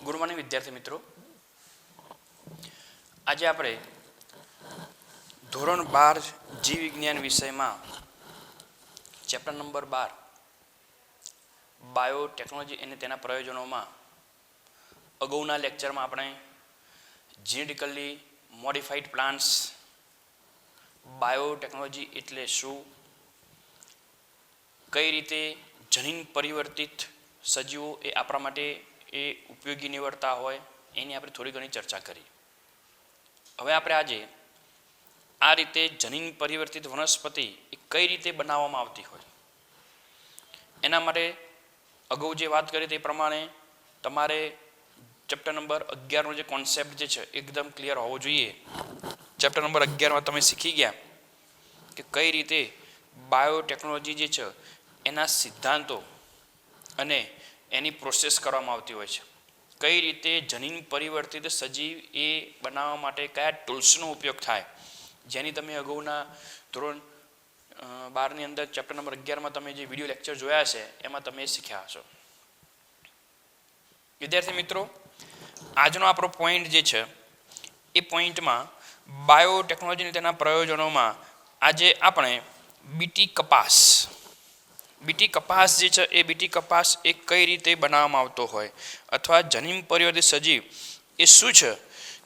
Good morning વિદ્યાર્થી મિત્રો, આજે આપણે ધોરણ 12 જીવ વિજ્ઞાન વિષયમાં ચેપ્ટર નંબર 12 બાયોટેકનોલોજી અને તેના પ્રયોજનોમાં અગાઉના લેક્ચરમાં આપણે જેનેટિકલી મોડિફાઈડ પ્લાન્ટ્સ, બાયોટેકનોલોજી એટલે શું, કઈ રીતે જનીન પરિવર્તિત સજીવો એ આપણા માટે એ ઉપયોગી નીવડતા હોય એની આપણે થોડી ઘણી ચર્ચા કરી. હવે આપણે આજે આ રીતે જનીન પરિવર્તિત વનસ્પતિ એ કઈ રીતે બનાવવામાં આવતી હોય એના માટે અગાઉ જે વાત કરી તે પ્રમાણે તમારે ચેપ્ટર નંબર 11નો જે કોન્સેપ્ટ જે છે એકદમ ક્લિયર હોવો જોઈએ. ચેપ્ટર નંબર 11માં તમે શીખી ગયા કે કઈ રીતે બાયોટેકનોલોજી જે છે એના સિદ્ધાંતો અને એની પ્રોસેસ કરવામાં આવતી હોય છે, કઈ રીતે જનીન પરિવર્તિત સજીવ એ બનાવવા માટે કયા ટૂલ્સનો ઉપયોગ થાય, જેની તમે અગાઉના ધોરણ 12ની અંદર ચેપ્ટર નંબર 11માં તમે જે વિડીયો લેક્ચર જોયા છે એમાં તમે શીખ્યા હશો. વિદ્યાર્થી મિત્રો, આજનો આપણો પોઈન્ટ જે છે એ પોઈન્ટમાં બાયોટેકનોલોજી અને તેના પ્રયોજનોમાં આજે આપણે બીટી કપાસ જે છે એ બીટી કપાસ એ કઈ રીતે બનાવવામાં આવતો હોય અથવા જનીન પરિવર્તિત સજીવ એ શું છે.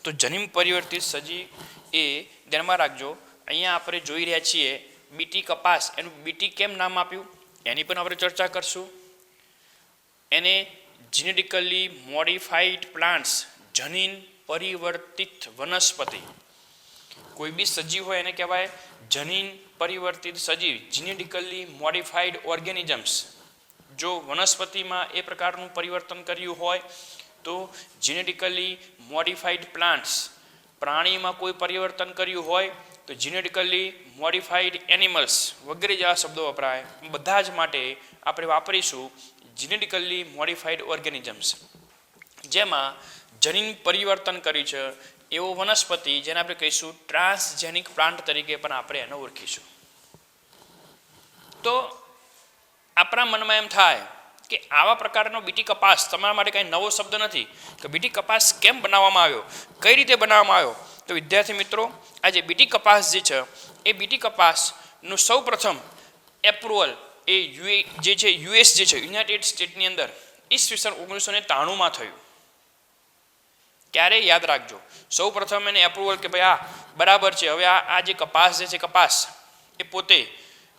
તો જનીન પરિવર્તિત સજીવ એ ધ્યાનમાં રાખજો, અહીંયા આપણે જોઈ રહ્યા છીએ બીટી કપાસ, એનું બીટી કેમ નામ આપ્યું એની પણ આપણે ચર્ચા કરશું. એને જેનેટિકલી મોડિફાઈડ પ્લાન્ટ્સ, જનીન પરિવર્તિત વનસ્પતિ, કોઈ બી સજીવ હોય એને કહેવાય જનીન પરિવર્તિત સજીવ, જેનેટિકલી મોડિફાઈડ ઓર્ગેનિઝમ્સ. જો વનસ્પતિમાં એ પ્રકારનું પરિવર્તન કર્યું હોય તો જેનેટિકલી મોડિફાઈડ પ્લાન્ટ્સ, પ્રાણીમાં કોઈ પરિવર્તન કર્યું હોય તો જેનેટિકલી મોડિફાઈડ એનિમલ્સ વગેરે જેવા શબ્દો વપરાય. બધા જ માટે આપણે વાપરીશું જેનેટિકલી મોડિફાઈડ ઓર્ગેનિઝમ્સ, જેમાં જનીન પરિવર્તન કર્યું છે એવો વનસ્પતિ જેને આપણે કહીશું ટ્રાન્સજેનિક પ્લાન્ટ તરીકે પણ આપણે એને ઓળખીશું. તો આપણા મનમાં એમ થાય કે આવા પ્રકારનો બીટી કપાસ તમારા માટે કંઈ નવો શબ્દ નથી કે બીટી કપાસ કેમ બનાવવામાં આવ્યો, કઈ રીતે બનાવવામાં આવ્યો. તો વિદ્યાર્થી મિત્રો, આ જે બીટી કપાસ જે છે એ બીટી કપાસનું સૌ પ્રથમ એપ્રુવલ એ જે છે યુએસ જે છે યુનાઇટેડ સ્ટેટની અંદર ઈસવીસન 1993માં થયું. ક્યારે યાદ રાખજો, સૌ પ્રથમ એને એપ્રુવલ કે ભાઈ આ બરાબર છે. હવે આ જે કપાસ જે છે કપાસ એ પોતે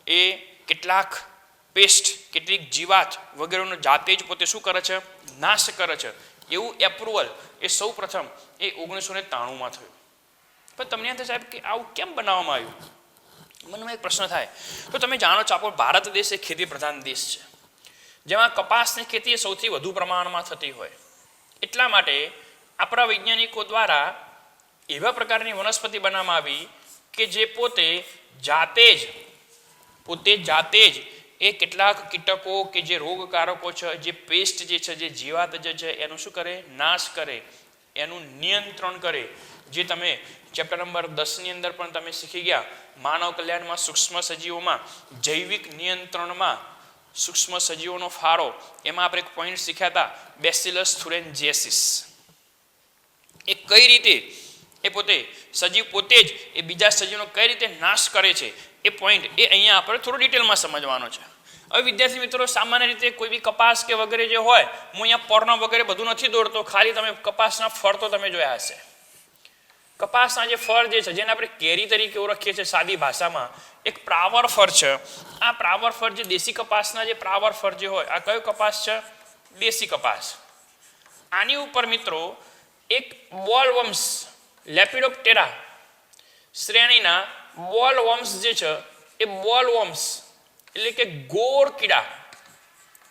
એ કેટલાક પેસ્ટ, કેટલીક જીવાત વગેરેનો જાતે જ પોતે શું કરે છે, નાશ કરે છે, એવું એપ્રુવલ એ સૌ પ્રથમ એ 1993માં થયું. પણ તમને એમ થાય સાહેબ કે આવું કેમ બનાવવામાં આવ્યું, મનમાં એક પ્રશ્ન થાય. તો તમે જાણો છો આપણો ભારત દેશ એ ખેતી પ્રધાન દેશ છે, જેમાં કપાસની ખેતી એ સૌથી વધુ પ્રમાણમાં થતી હોય. એટલા માટે આપણા વૈજ્ઞાનિકો દ્વારા એવા પ્રકારની વનસ્પતિ બનાવવામાં આવી કે જે પોતે જાતે જ એ કેટલાક કીટકો કે જે રોગકારકો છે, જે પેસ્ટ જે છે, જે જીવાત જે છે એનું શું કરે, નાશ કરે, એનું નિયંત્રણ કરે. જે તમે ચેપ્ટર નંબર 10ની અંદર પણ તમે શીખી ગયા, માનવ કલ્યાણમાં સૂક્ષ્મ સજીવોમાં જૈવિક નિયંત્રણમાં સૂક્ષ્મ સજીવોનો ફાળો, એમાં આપણે એક પોઈન્ટ શીખ્યા હતા બેસિલસ થુરેન્જીએસિસ. એ કઈ રીતે એ પોતે સજીવ પોતે જ એ બીજા સજીવનો કઈ રીતે નાશ કરે છે, એ પોઈન્ટ એ અહીંયા આપણે થોડું ડિટેલમાં સમજવાનો છે. હવે વિદ્યાર્થી મિત્રો, સામાન્ય રીતે કોઈ બી કપાસ કે વગેરે જે હોય, હું અહીંયા પર્ણ વગેરે બધું નથી દોડતો, ખાલી તમે કપાસના ફળ તો તમે જોયા હશે. કપાસના જે ફળ જે છે જેને આપણે કેરી તરીકે ઓળખીએ છીએ સાદી ભાષામાં, એક પ્રાવર ફળ છે. આ પ્રાવર ફળ જે દેશી કપાસના જે પ્રાવર ફળ જે હોય, આ કયો કપાસ છે, દેશી કપાસ. આની ઉપર મિત્રો એક બોલવર્મ્સ, લેપિડોપ્ટેરા શ્રેણીના બોલવર્મ્સ જે છે એ બોલવર્મ્સ એટલે કે ગોળ કીડા,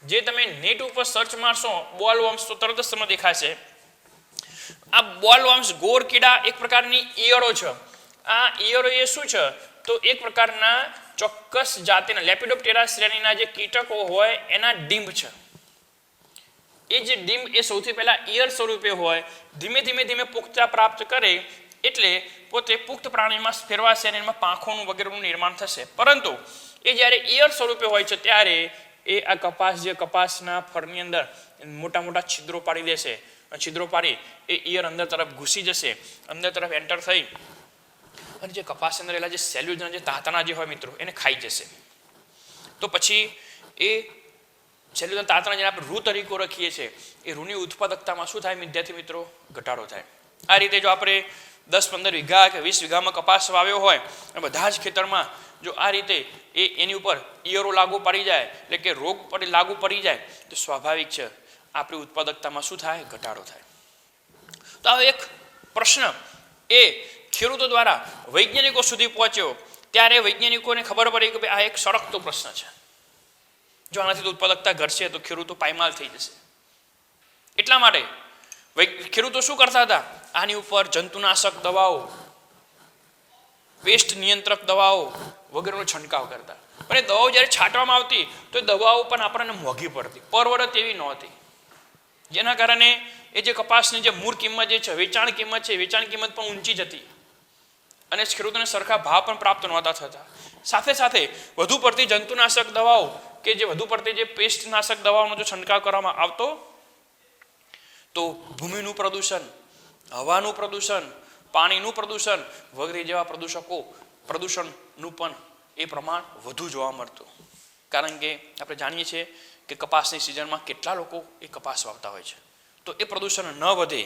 જે તમે નેટ ઉપર સર્ચ મારશો બોલવર્મ્સ તો તરત જ તમને દેખાશે. આ બોલવર્મ્સ ગોળ કીડા એક પ્રકારની ઈયળો છે. આ ઈયળો એ શું છે, તો એક પ્રકારના ચોક્કસ જાતિના લેપિડોપ્ટેરા શ્રેણીના જે કીટકો હોય એના ડીંભ છે. એ જે ડીંભ એ સૌથી પહેલા ઈયળ સ્વરૂપે હોય, ધીમે ધીમે પુખ્તતા પ્રાપ્ત કરે એટલે પોતે પુખ્ત પ્રાણીમાં ફેરવાશે અને એમાં પાંખોનું વગેરેનું નિર્માણ થશે. પરંતુ એ જ્યારે ઈયળ સ્વરૂપે હોય છે ત્યારે એ આ કપાસ જે કપાસના ફળની અંદર મોટા મોટા છિદ્રો પાડી દેશે છિદ્રો પાડી એ ઈયર અંદર તરફ ઘૂસી જશે, અંદર તરફ એન્ટર થઈ અને જે કપાસ અંદર રહેલા જે સેલ્યુલર જે તાંતણા જે હોય મિત્રો એને ખાઈ જશે. તો પછી એ સેલ્યુલર તાંતણા જેને આપણે રૂ તરીકે રાખીએ છીએ એ રૂની ઉત્પાદકતામાં શું થાય વિદ્યાર્થી મિત્રો? ઘટાડો થાય. આ રીતે જો આપણે 10-15 વીઘા કે 20 વીઘામાં કપાસ વાવ્યો હોય અને બધા જ ખેતરમાં જો આ રીતે એની ઉપર ઈયરો લાગુ પડી જાય એટલે કે રોગ લાગુ પડી જાય તો સ્વાભાવિક છે આપણી ઉત્પાદકતામાં શું થાય? ઘટાડો થાય. તો આ એક પ્રશ્ન એ ખેડૂતો દ્વારા વૈજ્ઞાનિકો સુધી પહોંચ્યો ત્યારે વૈજ્ઞાનિકોને ખબર પડી કે ભાઈ આ એક સળગતો પ્રશ્ન છે. જો આનાથી ઉત્પાદકતા ઘટશે તો ખેડૂતો પાયમાલ થઈ જશે. એટલા માટે ખેડૂતો શું કરતા હતા? આની ઉપર જંતુનાશક દવાઓ, પેસ્ટ નિયંત્રક દવાઓ વગેરેનો છંટકાવ કરતા. પણ એ દવાઓ જ્યારે છાંટવામાં આવતી તો એ દવાઓ પણ આપણને મોંઘી પડતી, પરવડે તેવી નહોતી. જેના કારણે એ જે કપાસની જે મૂળ કિંમત જે છે, વેચાણ કિંમત છે, વેચાણ કિંમત પણ ઊંચી જતી અને ખેડૂતોને સરખા ભાવ પણ પ્રાપ્ત નહોતા થતા. સાથે સાથે વધુ પડતી જંતુનાશક દવાઓ કે જે વધુ પડતી જે પેસ્ટનાશક દવાઓનો જો છંટકાવ કરવામાં આવતો તો ભૂમિનું પ્રદૂષણ, હવાનું પ્રદૂષણ, પાણીનું પ્રદૂષણ વગેરે જેવા પ્રદૂષણનું પણ એ પ્રમાણ વધુ જોવા મળતું. કારણ કે આપણે જાણીએ છીએ કે કપાસની સિઝનમાં કેટલા લોકો એ કપાસ વાવતા હોય છે. તો એ પ્રદૂષણ ન વધે,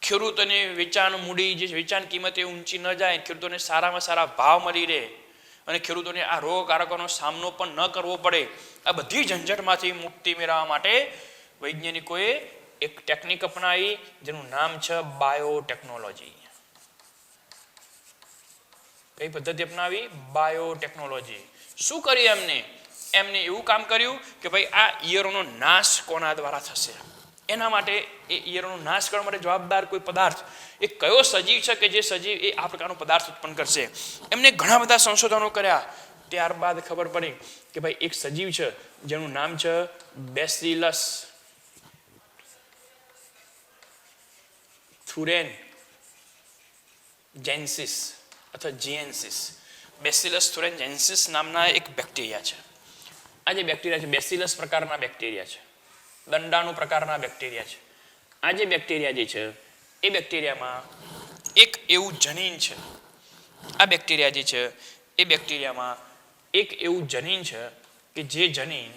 ખેડૂતોને વેચાણ મૂડી જે વેચાણ કિંમતે ઊંચી ન જાય, ખેડૂતોને સારામાં સારા ભાવ મળી રહે અને ખેડૂતોને આ રોગકારકોનો સામનો પણ ન કરવો પડે, આ બધી ઝંઝટમાંથી મુક્તિ મેળવવા માટે વૈજ્ઞાનિકોએ એક ટેકનિક અપનાવી જેનું નામ છે બાયોટેકનોલોજી. કઈ પદ્ધતિ અપનાવી? બાયોટેકનોલોજી. શું કર્યું એમને એવું કામ કર્યું કે ભાઈ આ ઈયરોનો નાશ કોના દ્વારા થશે, એના માટે એ ઈયરોનો નાશ કરવા માટે જવાબદાર કોઈ પદાર્થ એ કયો સજીવ છે કે જે સજીવ એ આ પ્રકારનો પદાર્થ ઉત્પન્ન કરશે. એમને ઘણા બધા સંશોધનો કર્યા. ત્યારબાદ ખબર પડી કે ભાઈ એક સજીવ છે જેનું નામ છે બેસિલસ થુરેન્જેન્સિસ અથવા જીએનસિસ. બેસિલસ થુરેન્જેન્સિસ નામના એક બેક્ટેરિયા છે. આ જે બેક્ટેરિયા છે બેસિલસ પ્રકારના બેક્ટેરિયા છે, દંડાણુ પ્રકારના બેક્ટેરિયા છે. આ જે બેક્ટેરિયા જે છે એ બેક્ટેરિયામાં એક એવું જનીન છે. આ બેક્ટેરિયા જે છે એ બેક્ટેરિયામાં એક એવું જનીન છે કે જે જનીન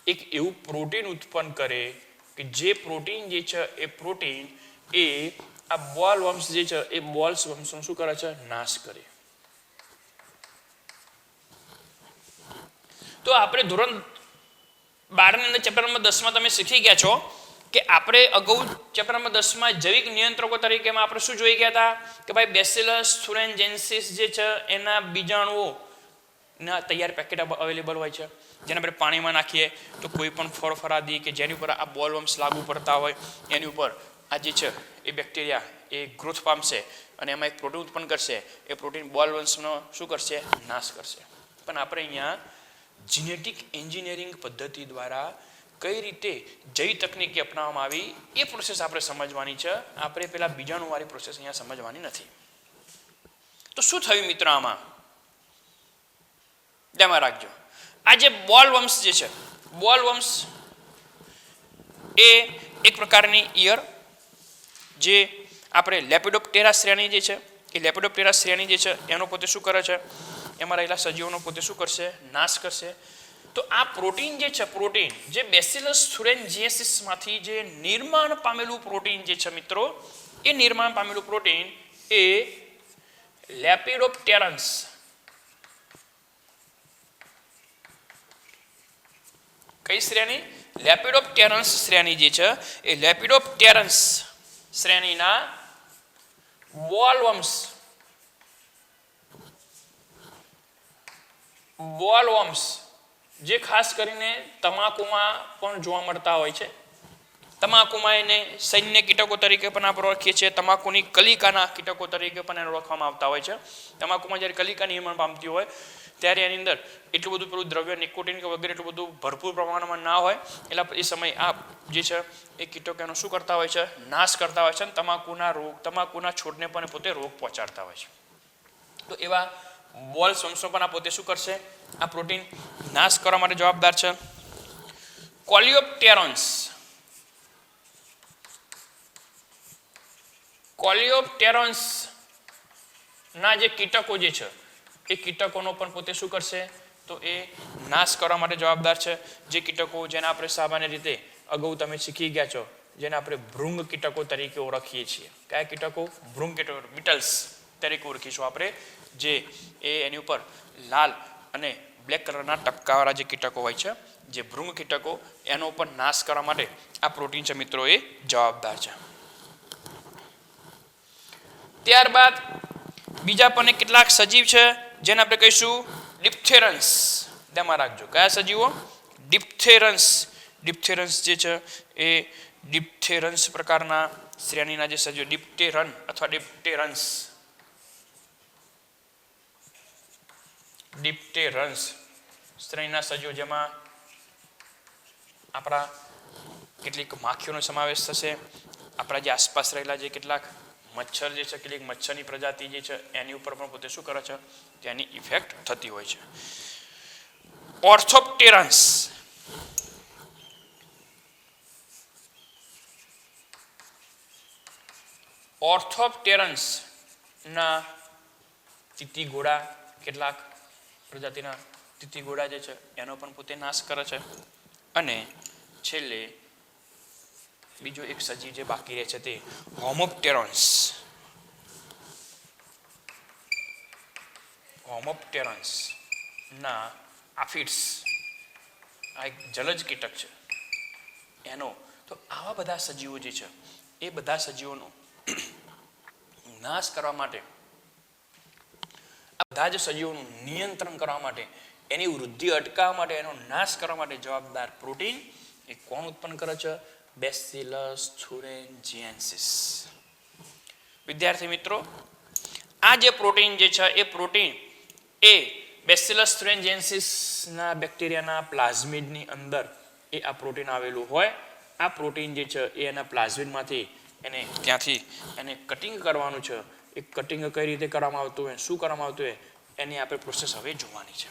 એક એવું પ્રોટીન ઉત્પન્ન કરે કે જે પ્રોટીન જે છે એ પ્રોટીન એ આ બોલ વંશ જે છે એ બોલ્સ વંશનો શું કરે છે? નાશ કરે. તો આપણે ધોરણ 12 ની અંદર ચેપ્ટર નંબર 10 તમે શીખી ગયા છો કે આપણે અગાઉ ચેપ્ટર નંબર 10 જૈવિક નિયંત્રકો તરીકેમાં આપણે શું જોઈ ગયા હતા કે ભાઈ બેસિલસ થુરેન્જેન્સિસ જે છે એના બીજાણુઓ ના તૈયાર પેકેટ અવેલેબલ હોય છે, જેને આપણે પાણીમાં નાખીએ તો કોઈ પણ ફળફળાદી કે જેની ઉપર આ બોલ વંશ લાગુ પડતા હોય એની ઉપર આ જે છે એ બેક્ટેરિયા એ ગ્રોથ પામશે અને એમાં એક પ્રોટીન ઉત્પન્ન કરશે. એ પ્રોટીન બોલ વંશનો શું કરશે? નાશ કરશે. પણ આપણે અહીંયા જીનેટિક એન્જિનિયરિંગ પદ્ધતિ દ્વારા કઈ રીતે જૈવ તકનીકી અપનાવવામાં આવી એ પ્રોસેસ આપણે સમજવાની છે. આપણે પેલા બીજાણુવાળી પ્રોસેસ અહીંયા સમજવાની નથી. તો શું થયું મિત્રો? આમાં ધ્યાનમાં રાખજો. આ જે બોલ વંશ જે છે, બોલ વંશ એ એક પ્રકારની ઈયર જે આપણે લેપિડોપ્ટેરા શ્રેણી જે છે એ લેપિડોપ્ટેરા શ્રેણી જે છે એનો પોતે શું કરે છે? એમાં રહેલા સજીવોનો પોતે શું કરશે? નાશ કરશે. તો આ પ્રોટીન જે છે, પ્રોટીન જે બેસિલસ થુરેન્જિયસિસમાંથી જે નિર્માણ પામેલું પ્રોટીન જે છે મિત્રો, એ નિર્માણ પામેલું પ્રોટીન એ લેપિડોપ્ટેરન્સ કઈ શ્રેણી? લેપિડોપ્ટેરન્સ શ્રેણી જે છે એ લેપિડોપ્ટેરન્સ શ્રેણીના બોલવર્મ્સ જે ખાસ કરીને તમાકુમાં પણ જોવા મળતા હોય છે. તમાકુમાં એને સૈન્ય કીટકો તરીકે પણ આપણે ઓળખીએ છીએ. તમાકુની કલિકાના કીટકો તરીકે પણ એને ઓળખવામાં આવતા હોય છે. તમાકુમાં જ્યારે કલિકા નિર્માણ પામતી હોય ત્યારે એની અંદર એટલું બધું પેલું દ્રવ્ય નિકોટિન કે વગેરે એટલું બધું ભરપૂર પ્રમાણમાં ના હોય, એટલે એ સમયે આ જે છે એ કીટકો એનો શું કરતા હોય છે? નાશ કરતા હોય છે અને તમાકુના છોડને પણ પોતે રોગ પહોંચાડતા હોય છે. તો એવા બોલ્સ વંશો પણ આ પોતે શું કરશે? આ પ્રોટીન નાશ કરવા માટે જવાબદાર છે. કોલિયોપ્ટેરોન્સ. કોલિયોપ્ટેરોન્સ ના જે કીટકો જે છે એ કીટકોનો પણ પોતે શું કરશે તો એ નાશ કરવા માટે જવાબદાર છે. જે કીટકો જેના આપણે સામાન્ય રીતે અગાઉ તમે શીખી ગયા છો, જેને આપણે ભૃંગ કીટકો તરીકે ઓળખીએ છીએ. કયા કીટકો? ભૃંગ કીટકો, બીટલ્સ તરીકે ઓળખીશું આપણે. જે એની ઉપર લાલ અને બ્લેક કલરના ટપકાવાળા જે કીટકો હોય છે, જે ભૃંગ કીટકો, એનો પણ નાશ કરવા માટે આ પ્રોટીન છે મિત્રો એ જવાબદાર છે. ત્યારબાદ બીજા પણ કેટલાક સજીવ છે જેને આપણે કહીશું ડિપ્થેરન્સ. ધ્યાનમાં રાખજો કયા સજીવો? ડિપ્થેરન્સ. ડિપ્થેરન્સ જે છે એ ડિપ્થેરન્સ પ્રકારના શ્રેણીના જે સજીવો, ડિપ્ટેરન અથવા ડિપ્ટેરન્સ. ડિપ્ટેરન્સ શ્રેણીના સજીવો જેમાં આપણા કેટલીક માખીઓનો સમાવેશ થશે. આપણા જે આસપાસ રહેલા જે કેટલાક મચ્છર જે છે, કેટલીક મચ્છરની પ્રજાતિ જે છે એની ઉપર પણ પોતે શું કરે છે? તેની ઇફેક્ટ થતી હોય છે. ઓર્થોપ્ટેરન્સ. ઓર્થોપ્ટેરન્સ ના તીતીઘોડા, કેટલાક પ્રજાતિના તીતીઘોડા જે છે એનો પણ પોતે નાશ કરે છે. અને છેલ્લે બીજો એક સજીવ જે બાકી રહે છે તે હોમોપ્ટેરોન્સ. હોમોપ્ટેરોન્સ ના આફિડ્સ, આ એક જલજ કીટક છે એનો. તો આવા બધા સજીવો જે છે એ બધા સજીવોનો નાશ કરવા માટે, આ બધા જ સજીવોનું નિયંત્રણ કરવા માટે, એની વૃદ્ધિ અટકાવવા માટે, એનો નાશ કરવા માટે જવાબદાર પ્રોટીન એ કોણ ઉત્પન્ન કરે છે? બેસિલસ થુરિન્જિએન્સિસ. વિદ્યાર્થી મિત્રો, આ જે પ્રોટીન જે છે એ પ્રોટીન એ બેસિલસ થુરિન્જિએન્સિસ ના બેક્ટેરિયાના પ્લાઝમિડની અંદર એ આ પ્રોટીન આવેલું હોય. આ પ્રોટીન જે છે એ એના પ્લાઝમિડમાંથી ત્યાંથી એને કટિંગ કરવાનું છે. એ કટિંગ કઈ રીતે કરવામાં આવતું હોય, શું કરવામાં આવતું હોય, એની આપણે પ્રોસેસ હવે જોવાની છે.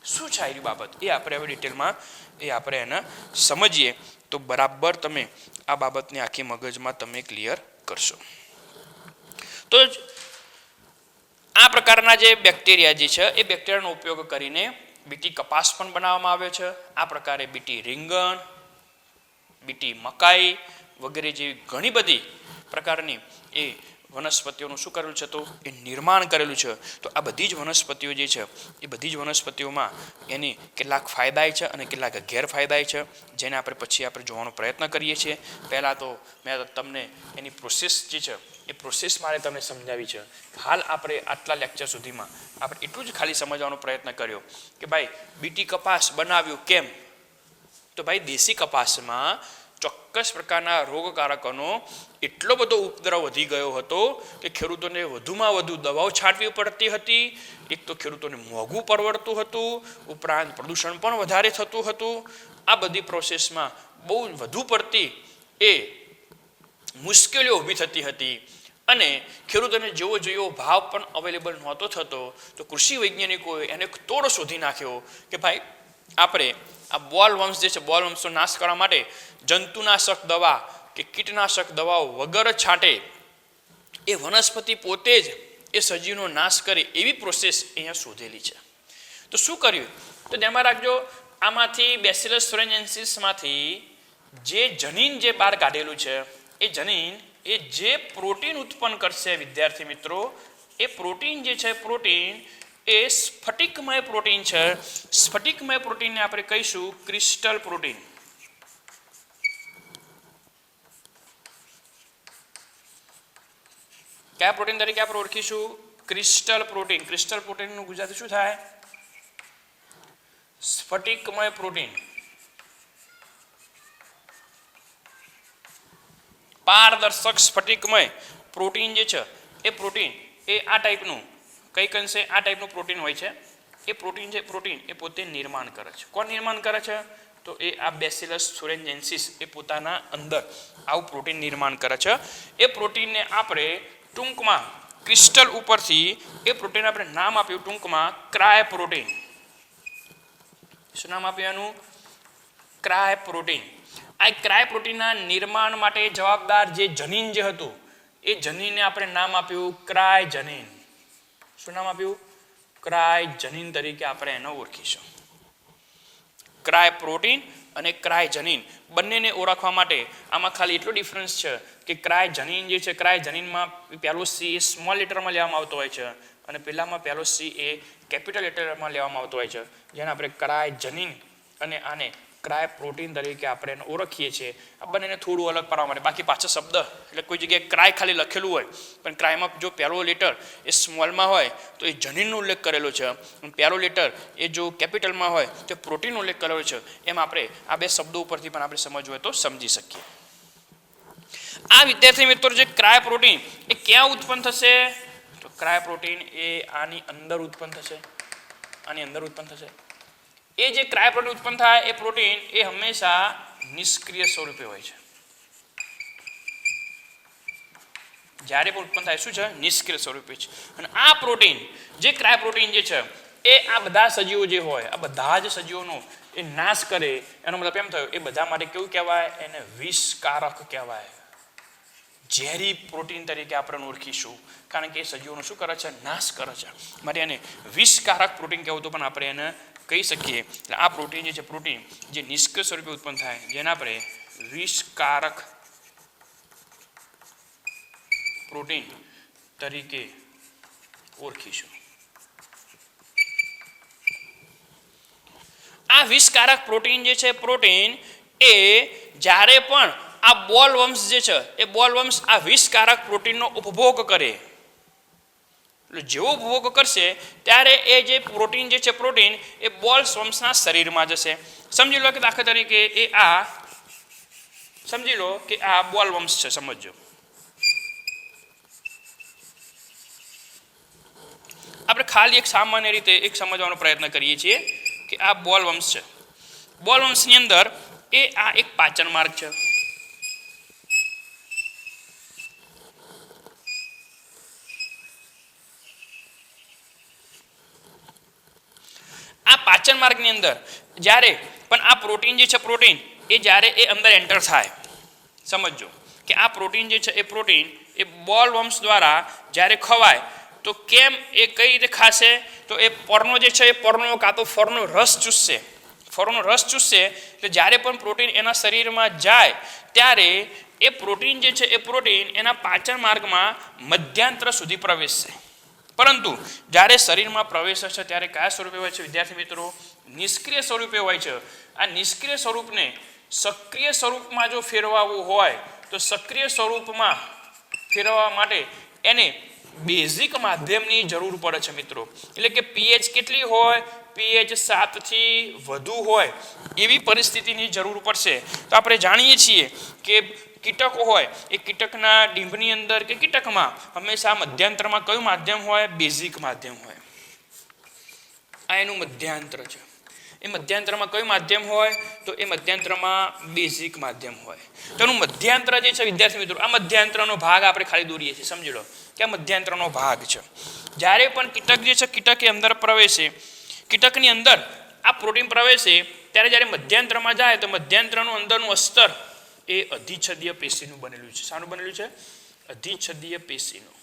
શું છે આ બાબત એ આપણે હવે ડિટેલમાં એ આપણે એને સમજીએ તો બરાબર તમે આ બાબતને આખી મગજમાં તમે ક્લિયર કરશો. તો આ પ્રકારના જે બેક્ટેરિયા જે છે એ બેક્ટેરિયાનો ઉપયોગ કરીને બીટી કપાસ પણ બનાવવામાં આવે છે. આ પ્રકારે બીટી રીંગણ, બીટી મકાઈ વગેરે જેવી ઘણી બધી પ્રકારની એ વનસ્પતિઓનું શું કરેલું છે તો એ નિર્માણ કરેલું છે. તો આ બધી જ વનસ્પતિઓ જે છે એ બધી જ વનસ્પતિઓમાં એની કેટલાક ફાયદાય છે અને કેટલાક ગેરફાયદાય છે, જેને આપણે પછી આપણે જોવાનો પ્રયત્ન કરીએ છીએ. પહેલાં તો મેં તમને એની પ્રોસેસ જે છે એ પ્રોસેસ મારે તમને સમજાવી છે. હાલ આપણે આટલા લેક્ચર સુધીમાં આપણે એટલું જ ખાલી સમજવાનો પ્રયત્ન કર્યો કે ભાઈ બીટી કપાસ બનાવ્યું કેમ? તો ભાઈ દેશી કપાસમાં ચોક્કસ પ્રકારના રોગકારકોનો એટલો બધો ઉપદ્રવ વધી ગયો હતો કે ખેડૂતોને વધુમાં વધુ દવાઓ છાંટવી પડતી હતી. એક તો ખેડૂતોને મોંઘું પરવડતું હતું, ઉપરાંત પ્રદૂષણ પણ વધારે થતું હતું. આ બધી પ્રોસેસમાં બહુ વધુ પડતી એ મુશ્કેલીઓ ઊભી થતી હતી અને ખેડૂતોને જેવો જેવો ભાવ પણ અવેલેબલ નહોતો થતો. તો કૃષિ વૈજ્ઞાનિકોએ એને તોડ શોધી નાખ્યો કે ભાઈ આપણે આ બોલવર્મ્સ જે છે, બોલવર્મ્સનો નાશ કરવા માટે જંતુનાશક દવા કે કીટનાશક દવાઓ વગર છાંટે એ વનસ્પતિ પોતે જ એ સજીવનો નાશ કરે એવી પ્રોસેસ અહીંયા શોધેલી છે. તો શું કર્યું? તો ધ્યાનમાં રાખજો, આમાંથી બેસિલસ થુરિન્જિએન્સિસમાંથી જે જનીન જે બહાર કાઢેલું છે એ જનીન એ જે પ્રોટીન ઉત્પન્ન કરશે વિદ્યાર્થી મિત્રો, એ પ્રોટીન જે છે પ્રોટીન એ સ્ફટિકમય પ્રોટીન છે. સ્ફટિકમય પ્રોટીનને આપણે કહીશું ક્રિસ્ટલ પ્રોટીન. કયા પ્રોટીન તરીકે આપણે ઓળખીશું? Crystal protein. ક્રિસ્ટલ પ્રોટીનનું ગુજરાતી શું થાય? સ્ફટિકમય પ્રોટીન. પારદર્શક સ્ફટિકમય પ્રોટીન જે છે એ પ્રોટીન એ આ ટાઈપનું કઈક અંશે આ ટાઈપનું પ્રોટીન હોય છે. એ પ્રોટીન છે પ્રોટીન એ પોતે નિર્માણ કરે છે. કોણ નિર્માણ કરે છે? તો એ આ બેસિલસ થુરિન્જિએન્સિસ એ પોતાના અંદર આવું પ્રોટીન નિર્માણ કરે છે. એ પ્રોટીનને આપણે ટૂંકમાં ક્રિસ્ટલ ઉપરથી એ પ્રોટીન આપણે નામ આપ્યું ટૂંકમાં ક્રાય પ્રોટીન. શું નામ આપ્યું એનું? Cry protein. આ ક્રાય પ્રોટીનના નિર્માણ માટે જવાબદાર જે જનીન જે હતું એ જનીનને આપણે નામ આપ્યું ક્રાય જનીન. શું નામ આપ્યું? ક્રાય જનીન તરીકે આપણે એને ઓળખીશું. ક્રાય પ્રોટીન અને ક્રાય જનીન બંનેને ઓળખવા માટે આમાં ખાલી એટલો ડિફરન્સ છે કે ક્રાય જનીન જે છે, ક્રાય જનીનમાં પહેલો સી એ સ્મોલ લેટરમાં લેવામાં આવતો હોય છે અને પહેલામાં પહેલો સી એ કેપિટલ લેટરમાં લેવામાં આવતો હોય છે, જેને આપણે ક્રાય જનીન અને આને ક્રાય પ્રોટીન તરીકે આપણે એને ઓળખીએ છીએ. આ બંનેને થોડું અલગ પાડવા માટે, બાકી પાછળ શબ્દ એટલે કોઈ જગ્યાએ ક્રાય ખાલી લખેલું હોય પણ ક્રાયમાં જો પહેલો લેટર એ સ્મોલમાં હોય તો એ જનીનનો ઉલ્લેખ કરેલો છે, અને પહેલો લેટર એ જો કેપિટલમાં હોય તો પ્રોટીનનો ઉલ્લેખ કરેલો છે. એમ આપણે આ બે શબ્દો ઉપરથી પણ આપણે સમજવું હોય તો સમજી શકીએ. આ વિદ્યાર્થી મિત્રો જે ક્રાય પ્રોટીન એ ક્યાં ઉત્પન્ન થશે? તો ક્રાય પ્રોટીન એ આની અંદર ઉત્પન્ન થશે. આની અંદર ઉત્પન્ન થશે. એ જે ક્રાય પ્રોટીન ઉત્પન્ન થાય એ પ્રોટીન એ હંમેશા નિષ્ક્રિય સ્વરૂપે હોય છે. જ્યારે પણ ઉત્પન્ન થાય શું છે? નિષ્ક્રિય સ્વરૂપે છે. અને આ પ્રોટીન જે ક્રાય પ્રોટીન જે છે એ આ બધા સજીવો જે હોય આ બધા જ સજીવોનો એ નાશ કરે. એનો મતલબ એમ થયો એ બધા માટે કેવું કહેવાય? એને વિષકારક કહેવાય. ઝેરી પ્રોટીન તરીકે આપણે ઓળખીશું, કારણ કે એ સજીવોનો શું કરે છે? નાશ કરે છે. માટે એને વિષકારક પ્રોટીન કહેવું તો પણ આપણે એને કહી શકીએ. એટલે આ પ્રોટીન જે છે, પ્રોટીન જે નિષ્ક્રિય સ્વરૂપે ઉત્પન્ન થાય જેને આપણે વિષકારક પ્રોટીન તરીકે ઓળખીશું. આ વિષકારક પ્રોટીન જે છે, પ્રોટીન એ જ્યારે પણ આ બોલ વંશ જે છે એ બોલ વંશ આ વિષકારક પ્રોટીનનો ઉપભોગ કરે, એટલે જેવો ઉપભોગ કરશે ત્યારે એ જે પ્રોટીન જે છે, પ્રોટીન એ બોલ વંશના શરીરમાં જશે. સમજી લો કે દાખલા તરીકે એ આ સમજી લો કે આ બોલ વંશ છે. સમજો આપણે ખાલી એક સામાન્ય રીતે એક સમજવાનો પ્રયત્ન કરીએ છીએ કે આ બોલ વંશ છે. બોલ વંશની અંદર એ આ એક પાચન માર્ગ છે. આ પાચન માર્ગની અંદર જ્યારે પણ આ પ્રોટીન જે છે, પ્રોટીન એ જ્યારે એ અંદર એન્ટર થાય, સમજો કે આ પ્રોટીન જે છે એ પ્રોટીન એ બોલ વંશ દ્વારા જ્યારે ખવાય તો કેમ એ કઈ રીતે ખાશે? તો એ પરનો જે છે એ પરનો કાં તો ફળનો રસ ચૂસશે. ફળનો રસ ચૂસશે એટલે જ્યારે પણ પ્રોટીન એના શરીરમાં જાય ત્યારે એ પ્રોટીન જે છે એ પ્રોટીન એના પાચન માર્ગમાં મધ્યાંત્ર સુધી પ્રવેશશે. પરંતુ જ્યારે શરીરમાં પ્રવેશ છે ત્યારે કયા સ્વરૂપે હોય છે વિદ્યાર્થી મિત્રો? નિષ્ક્રિય સ્વરૂપે હોય છે. આ નિષ્ક્રિય સ્વરૂપને સક્રિય સ્વરૂપમાં જો ફેરવાવું હોય તો સક્રિય સ્વરૂપમાં ફેરવવા માટે એને બેઝિક માધ્યમની જરૂર પડે છે મિત્રો. એટલે કે પીએચ કેટલી હોય? પીએચ 7 થી વધુ હોય એવી પરિસ્થિતિની જરૂર પડશે. તો આપણે જાણીએ છીએ કે કીટકો હોય એ કીટકના ડીંભની અંદર કે કીટકમાં હંમેશા મધ્યાંતરમાં કયું માધ્યમ હોય? બેઝિક માધ્યમ હોય. આ એનું મધ્યાંત્ર છે. એ મધ્યાંતરમાં કયું માધ્યમ હોય? તો એ મધ્યાંતરમાં બેઝિક માધ્યમ હોય. તો એનું મધ્યાંત્ર જે છે વિદ્યાર્થી મિત્રો, આ મધ્યાંત્રનો ભાગ આપણે ખાલી દોરીએ છીએ. સમજી લો કે આ મધ્યાંત્રનો ભાગ છે. જ્યારે પણ કીટક જે છે કીટક એ અંદર પ્રવેશે, કીટકની અંદર આ પ્રોટીન પ્રવેશે ત્યારે જ્યારે મધ્યાંત્રમાં જાય તો મધ્યાંત્રનું અંદરનું અસ્તર એ અધિચ્છદીય પેશીનું બનેલું છે. શાનું બનેલું છે? અધિચ્છદીય પેશીનું.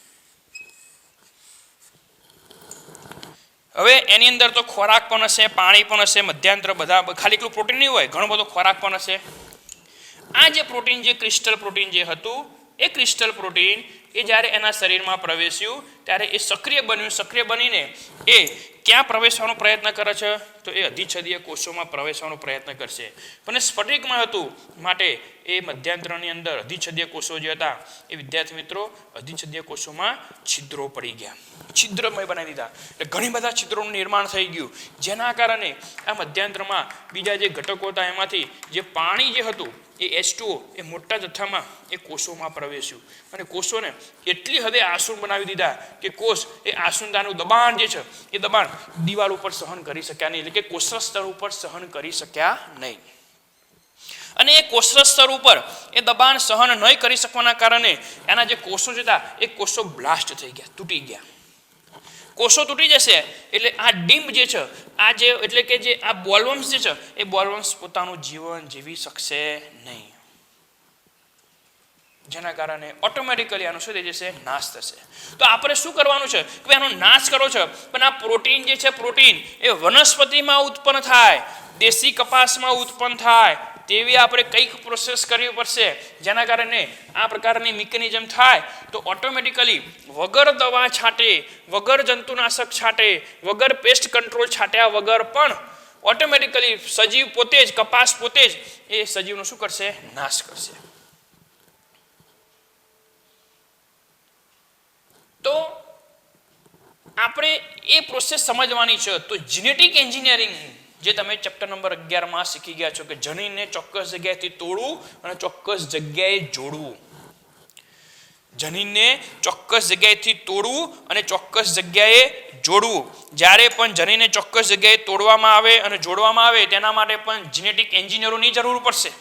હવે એની અંદર તો ખોરાક પણ હશે, પાણી પણ હશે, મધ્યાંત્ર બધા ખાલી એટલું પ્રોટીન નહીં હોય, ઘણો બધો ખોરાક પણ હશે. આ જે પ્રોટીન જે ક્રિસ્ટલ પ્રોટીન જે હતું એ ક્રિસ્ટલ પ્રોટીન એ જ્યારે એના શરીરમાં પ્રવેશ્યું ત્યારે એ સક્રિય બન્યું. સક્રિય બનીને એ ક્યાં પ્રવેશવાનો પ્રયત્ન કરે છે? તો એ અધિચ્છદીય કોષોમાં પ્રવેશવાનો પ્રયત્ન કરશે. પણ સ્ફટિકમાં હતું માટે એ મધ્યાંત્રની અંદર અધિચ્છદીય કોષો જે હતા એ વિદ્યાર્થી મિત્રો અધિચ્છદીય કોષોમાં છિદ્રો પડી ગયા, છિદ્રમય બનાવી દીધા. એટલે ઘણી બધા છિદ્રોનું નિર્માણ થઈ ગયું, જેના કારણે આ મધ્યાંત્રમાં બીજા જે ઘટકો હતા એમાંથી જે પાણી જે હતું એ H2O એ મોટા જથ્થામાં એ કોષોમાં પ્રવેશ્યું અને કોષોને એટલી હદે આસુન બનાવી દીધા કે કોષ એ આસુનતાનું દબાણ જે છે એ દબાણ દિવાલ ઉપર સહન કરી શક્યા નહીં, એટલે કે કોષ સ્તર ઉપર સહન કરી શક્યા નહીં. અને એ કોષ સ્તર ઉપર એ દબાણ સહન નહીં કરી શકવાના કારણે એના જે કોષો હતા એ કોષો બ્લાસ્ટ થઈ ગયા, તૂટી ગયા. કોષો તૂટી જશે એટલે આ ડિમ્બ જે છે, આ જે એટલે કે જે આ બોલવર્મ્સ જે છે એ બોલવર્મ્સ પોતાનું જીવન જીવી શકશે નહીં, જેના કારણે ઓટોમેટિકલી આનો શું થઈ જશે, નાશ થશે. તો આપણે શું કરવાનું છે કે આનો નાશ કરો છો, પણ આ પ્રોટીન જે છે, પ્રોટીન એ વનસ્પતિમાં ઉત્પન્ન થાય, દેશી કપાસમાં ઉત્પન્ન થાય તેવી આપણે કંઈક પ્રોસેસ કરવી પડશે, જેના કારણે આ પ્રકારની મિકેનિઝમ થાય તો ઓટોમેટિકલી વગર દવા છાંટે, વગર જંતુનાશક છાંટે, વગર પેસ્ટ કંટ્રોલ છાંટ્યા વગર પણ ઓટોમેટિકલી સજીવ પોતે જ, કપાસ પોતે જ એ સજીવનો શું કરશે, નાશ કરશે. તો આપણે એ પ્રોસેસ સમજવાની છે. તો જીનેટિક એન્જિનિયરિંગ જે તમે ચેપ્ટર નંબર 11 શીખી ગયા છો કે જનીનને ચોક્કસ જગ્યાએથી તોડવું અને ચોક્કસ જગ્યાએ જોડવું. જનીનને ચોક્કસ જગ્યાએથી તોડવું અને ચોક્કસ જગ્યાએ જોડવું. જ્યારે પણ જનીનને ચોક્કસ જગ્યાએ તોડવામાં આવે અને જોડવામાં આવે તેના માટે પણ જીનેટિક એન્જિનિયરોની જરૂર પડશે.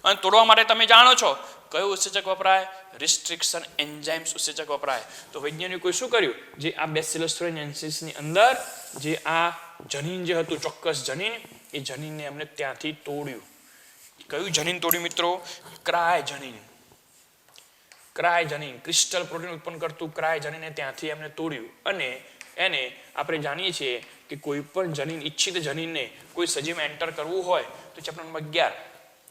અને તોડવા માટે તમે જાણો છો કયું ઉત્સેચક વપરાય, રિસ્ટ્રિક્શન એન્ઝાઇમ્સ ઉત્સેચક વપરાય. તો વૈજ્ઞાનિકોએ શું કર્યું, જે આ બેસિલસ thuringiensisની અંદર જે આ જનીન જે હતું, ચોક્કસ જનીન, એ જનીનને એમને ત્યાંથી તોડ્યું. કયું જનીન તોડ્યું મિત્રો, ક્રાય જનીન. ક્રાય જનીન, ક્રિસ્ટલ પ્રોટીન ઉત્પન્ન કરતું ક્રાય જનીનને ત્યાંથી એમને તોડ્યું. અને એને આપણે જાણીએ છીએ કે કોઈ પણ જનીન, ઈચ્છિત જનીનને કોઈ સજીવમાં એન્ટર કરવું હોય તો ચેપ્ટર નંબર 11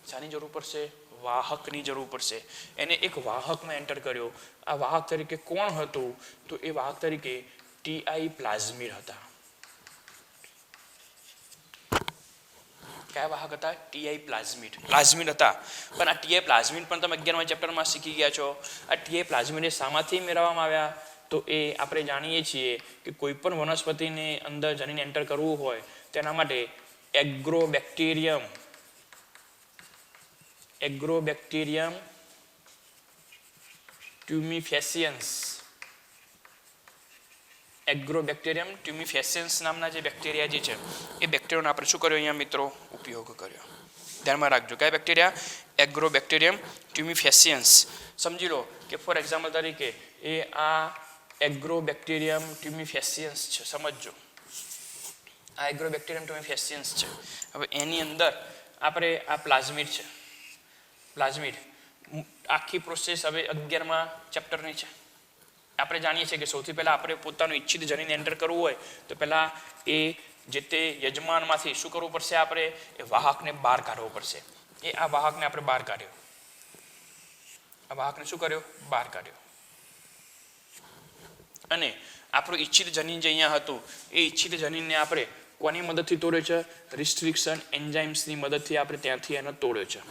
શાની જરૂર પડશે, વાહકની જરૂર પડશે. એને એક વાહકમાં એન્ટર કર્યો. આ વાહક તરીકે કોણ હતું, તો એ વાહક તરીકે ટીઆઈ પ્લાઝમિડ હતા. કયા વાહક હતા, ટીઆઈ પ્લાઝમિડ હતા. પણ આ ટીઆઈ પ્લાઝમિડ પણ તમે 11મા ચેપ્ટરમાં શીખી ગયા છો. આ ટીઆઈ પ્લાઝમિડ શામાંથી મેળવવામાં આવ્યા, તો એ આપણે જાણીએ છીએ કે કોઈ પણ વનસ્પતિને અંદર જનીન એન્ટર કરવું હોય તેના માટે એગ્રોબેક્ટેરિયમ ટ્યુમિફેસિયન્સ નામના જે બેક્ટેરિયા જે છે એ બેક્ટેરિયાનો આપણે શું કર્યો અહીંયા મિત્રો, ઉપયોગ કર્યો. ધ્યાનમાં રાખજો, કયા બેક્ટેરિયા, એગ્રોબેક્ટેરિયમ ટ્યુમિફેસિયન્સ. સમજી લો કે ફોર એક્ઝામ્પલ તરીકે એ આ એગ્રોબેક્ટેરિયમ ટ્યુમિફેસિયન્સ છે, સમજજો આ એગ્રોબેક્ટેરિયમ ટ્યુમિફેસિયન્સ છે. હવે એની અંદર આપણે આ પ્લાઝમિડ છે, પ્લાઝમિડ આખી પ્રોસેસ હવે 11મા ચેપ્ટરની છે. આપણે જાણીએ છીએ કે સૌથી પહેલાં આપણે પોતાનું ઈચ્છિત જનીન એન્ટર કરવું હોય તો પહેલાં એ જે તે યજમાનમાંથી શું કરવું પડશે, આપણે એ વાહકને બહાર કાઢવો પડશે. એ આ વાહકને આપણે બહાર કાઢ્યો, આ વાહકને શું કર્યો, બહાર કાઢ્યો. અને આપણું ઈચ્છિત જનીન જે અહીંયા હતું એ ઈચ્છિત જનીનને આપણે કોની મદદથી તોડ્યો છે, રિસ્ટ્રિક્શન એન્ઝાઇમ્સની મદદથી આપણે ત્યાંથી એને તોડ્યો છે.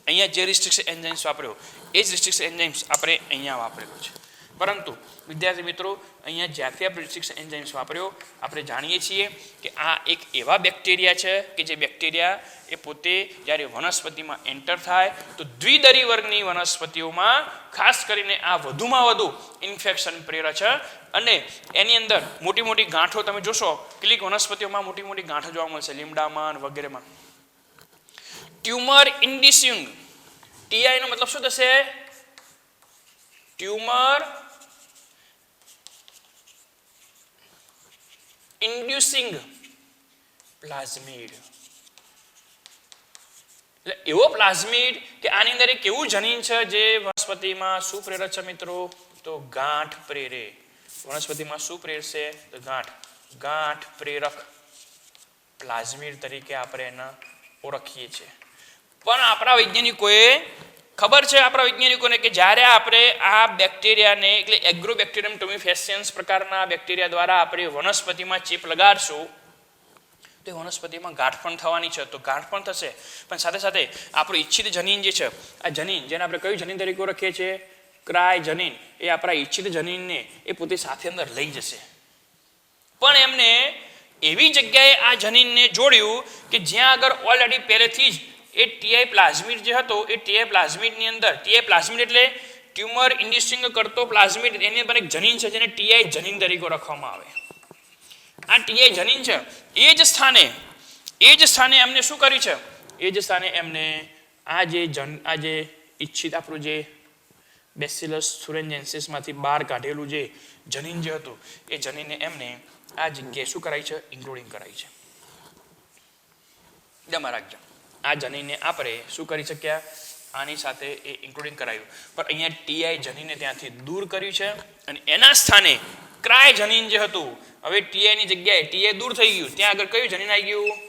અહીંયા જે રિસ્ટ્રિક્શન એન્ઝાઇમ્સ વાપર્યો એ જ રિસ્ટ્રિક્શન એન્ઝાઇમ્સ આપણે અહીંયા વાપરેલો છે. પરંતુ વિદ્યાર્થી મિત્રો, અહીંયા જ્યાંથી આપણે રિસ્ટ્રિક્શન એન્ઝાઇમ્સ વાપર્યો આપણે જાણીએ છીએ કે આ એક એવા બેક્ટેરિયા છે કે જે બેક્ટેરિયા એ પોતે જ્યારે વનસ્પતિમાં એન્ટર થાય તો દ્વિદળી વર્ગની વનસ્પતિઓમાં ખાસ કરીને આ વધુમાં વધુ ઇન્ફેક્શન પ્રેરે છે. અને એની અંદર મોટી મોટી ગાંઠો તમે જોશો, કેટલીક વનસ્પતિઓમાં મોટી મોટી ગાંઠો જોવા મળશે, લીમડામાં વગેરેમાં. ટ્યુમર ઇન્ડ્યુસિંગ, ટીઆઈ નો મતલબ શું થશે, ટ્યુમર ઇન્ડ્યુસિંગ પ્લાઝમિડ. એટલે એવો પ્લાઝમિડ કે આની અંદર એક એવું જનીન છે જે વનસ્પતિમાં શું પ્રેરે છે મિત્રો, તો ગાંઠ પ્રેરે. વનસ્પતિમાં શું પ્રેરશે, તો ગાંઠ પ્રેરક પ્લાઝમિડ તરીકે આપણે એને ઓળખીએ છીએ. પણ આપણા વૈજ્ઞાનિકોએ ખબર છે કે જ્યારે આપણે આ બેક્ટેરિયાને એટલે એગ્રોબેક્ટેરિયમ ટ્યુમિફેસિયન્સ પ્રકારના બેક્ટેરિયા દ્વારા આપણે વનસ્પતિમાં ચેપ લગાડશું તો વનસ્પતિમાં ગાંઠ પણ થવાની છે. તો ગાંઠ પણ થશે, પણ સાથે સાથે આપણું ઈચ્છિત જનીન જે છે, આ જનીન જેને આપણે કયું જનીન તરીકે ઓળખીએ છીએ, ક્રાય જનીન, એ આપણા ઈચ્છિત જનીનને એ પોતે સાથે અંદર લઈ જશે. પણ એમને એવી જગ્યાએ આ જનીનને જોડ્યું કે જ્યાં આગળ ઓલરેડી પહેલેથી જ એ ટીઆઈ પ્લાઝમિડ જે હતો એ ટીઆઈ પ્લાઝમિડની અંદર, ટીઆઈ પ્લાઝમિડ એટલે ટ્યુમર ઇન્ડ્યુસિંગ કરતો પ્લાઝમિડ, એની અંદર એક જનીન છે જેને ટીઆઈ જનીન તરીકે ઓળખવામાં આવે. આ ટીઆઈ જનીન છે એ જ સ્થાને એમને શું કર્યું છે, એ જ સ્થાને એમને આ જે ઈચ્છિત આપણું જે બેસિલસ thuringiensis બહાર કાઢેલું જે જનીન જે હતું એ જનીનને એમને આ જગ્યાએ શું કરાય છે? ઇન્ક્લુડિંગ કરાય છે. ધ્યાનમાં રાખજો, આ જનીનને આપણે શું કરી શક્યા? આની સાથે એ ઇન્ક્લુડિંગ કરાયું, પણ અહીંયા ટીઆઈ જનીનને ત્યાંથી દૂર કર્યું છે અને એના સ્થાને ક્રાય જનીન જે હતું, હવે ટીઆઈ ની જગ્યાએ ટીઆઈ દૂર થઈ ગયું, ત્યાં આગળ કયું જનીન આવી ગયું?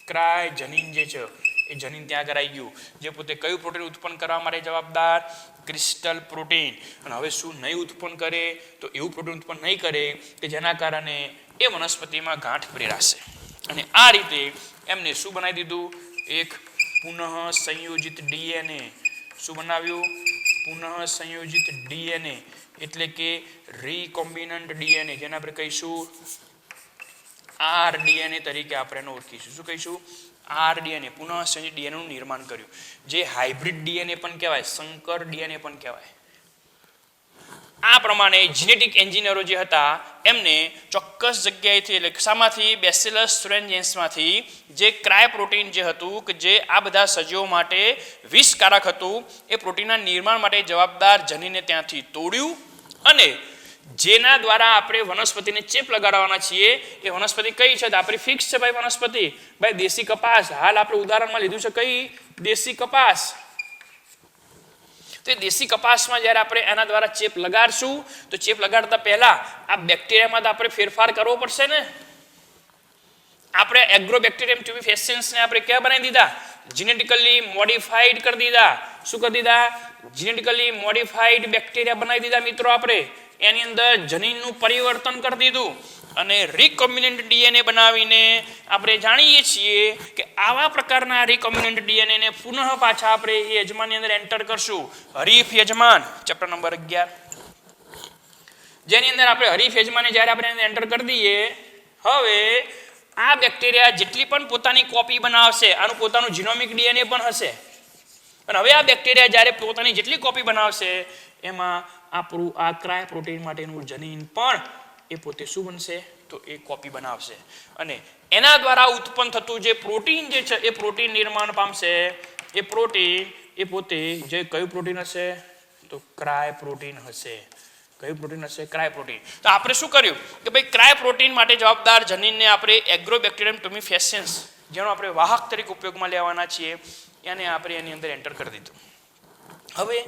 ક્રાય જનીન જે છે એ જનીન ત્યાં આગળ આવી ગયું, જે પોતે કયું પ્રોટીન ઉત્પન્ન કરવા માટે જવાબદાર? Crystal protein. અને હવે શું નહીં ઉત્પન્ન કરે? તો એવું પ્રોટીન ઉત્પન્ન નહીં કરે કે જેના કારણે એ વનસ્પતિમાં ગાંઠ પ્રેરાશે. અને આ રીતે એમને શું બનાવી દીધું? એક પુનઃ સંયોજિત ડીએનએ. શું બનાવ્યું? પુનઃ સંયોજિત ડીએનએ, એટલે કે રીકોમ્બિનન્ટ ડીએનએ, જેને આપણે કહીશું આરડીએનએ તરીકે આપણે એને ઓળખીશું. શું કહીશું? આરડીએનએ, પુનઃ સંયોજિત ડીએનએનું નિર્માણ કર્યું, જે હાઇબ્રિડ ડીએનએ પણ કહેવાય, સંકર ડીએનએ પણ કહેવાય. આ પ્રમાણે જીનેટિક એન્જિનિયરો જે હતા એમને ચોક્કસ જગ્યાએથી, એટલે શામાંથી? બેસિલસ thuringiensમાંથી જે ક્રાય પ્રોટીન જે હતું કે જે આ બધા સજીવો માટે વિષકારક હતું, એ પ્રોટીનના નિર્માણ માટે જવાબદાર જનીનને ત્યાંથી તોડ્યું અને જેના દ્વારા આપણે વનસ્પતિને ચેપ લગાડવાના છીએ એ વનસ્પતિ કઈ છે? આપણી ફિક્સ છે ભાઈ વનસ્પતિ, ભાઈ દેશી કપાસ. હાલ આપણે ઉદાહરણમાં લીધું છે કઈ? દેશી કપાસ. તો દેશી કપાસમાં જ્યારે આપણે એના દ્વારા ચેપ લગાડશું તો ચેપ લગાડતા પહેલા આ બેક્ટેરિયામાં તો આપણે ફેરફાર કરવો પડશે ને. આપણે એગ્રોબેક્ટેરિયમ ટ્યુબિફેસિયન્સને આપણે ક્યાં બનાવી દીધા? જીનેટિકલી મોડિફાઈડ કરી દીધા. શું કરી દીધા? જીનેટિકલી મોડિફાઈડ બેક્ટેરિયા બનાવી દીધા મિત્રો. આપણે એની અંદર જનીનનું પરિવર્તન કરી દીધું અને રિકોમ્બિનન્ટ ડીએનએ બનાવીને આપણે જાણીએ છીએ કે આવા પ્રકારના રિકોમ્બિનન્ટ ડીએનએને પુનઃ પાછા આપણે એ યજમાનની અંદર એન્ટર કરશું. હરીફ યજમાન, ચેપ્ટર નંબર 11, જેની અંદર આપણે હરીફ યજમાનને જ્યારે આપણે એન્ટર કરી દઈએ, હવે આ બેક્ટેરિયા જેટલી પણ પોતાની કોપી બનાવશે, આનું પોતાનું જીનોમિક ડીએનએ પણ હશે, અને હવે આ બેક્ટેરિયા જ્યારે પોતાની જેટલી કોપી બનાવશે એમાં આપણું આ ક્રાય પ્રોટીન માટેનું જનીન પણ એ પોતે શું બનશે? તો એ કોપી બનાવશે અને એના દ્વારા ઉત્પન્ન થતું જે પ્રોટીન જે છે એ પ્રોટીન નિર્માણ પામશે. એ પ્રોટીન એ પોતે જે કયું પ્રોટીન હશે? તો ક્રાય પ્રોટીન હશે. કયું પ્રોટીન હશે? Cry protein. તો આપણે શું કર્યું કે ભાઈ ક્રાય પ્રોટીન માટે જવાબદાર જનીનને આપણે એગ્રોબેક્ટેરિયમ ટ્યુબિફેસિયન્સ, જેનો આપણે વાહક તરીકે ઉપયોગમાં લેવાના છીએ, એને આપણે એની અંદર એન્ટર કરી દીધું. હવે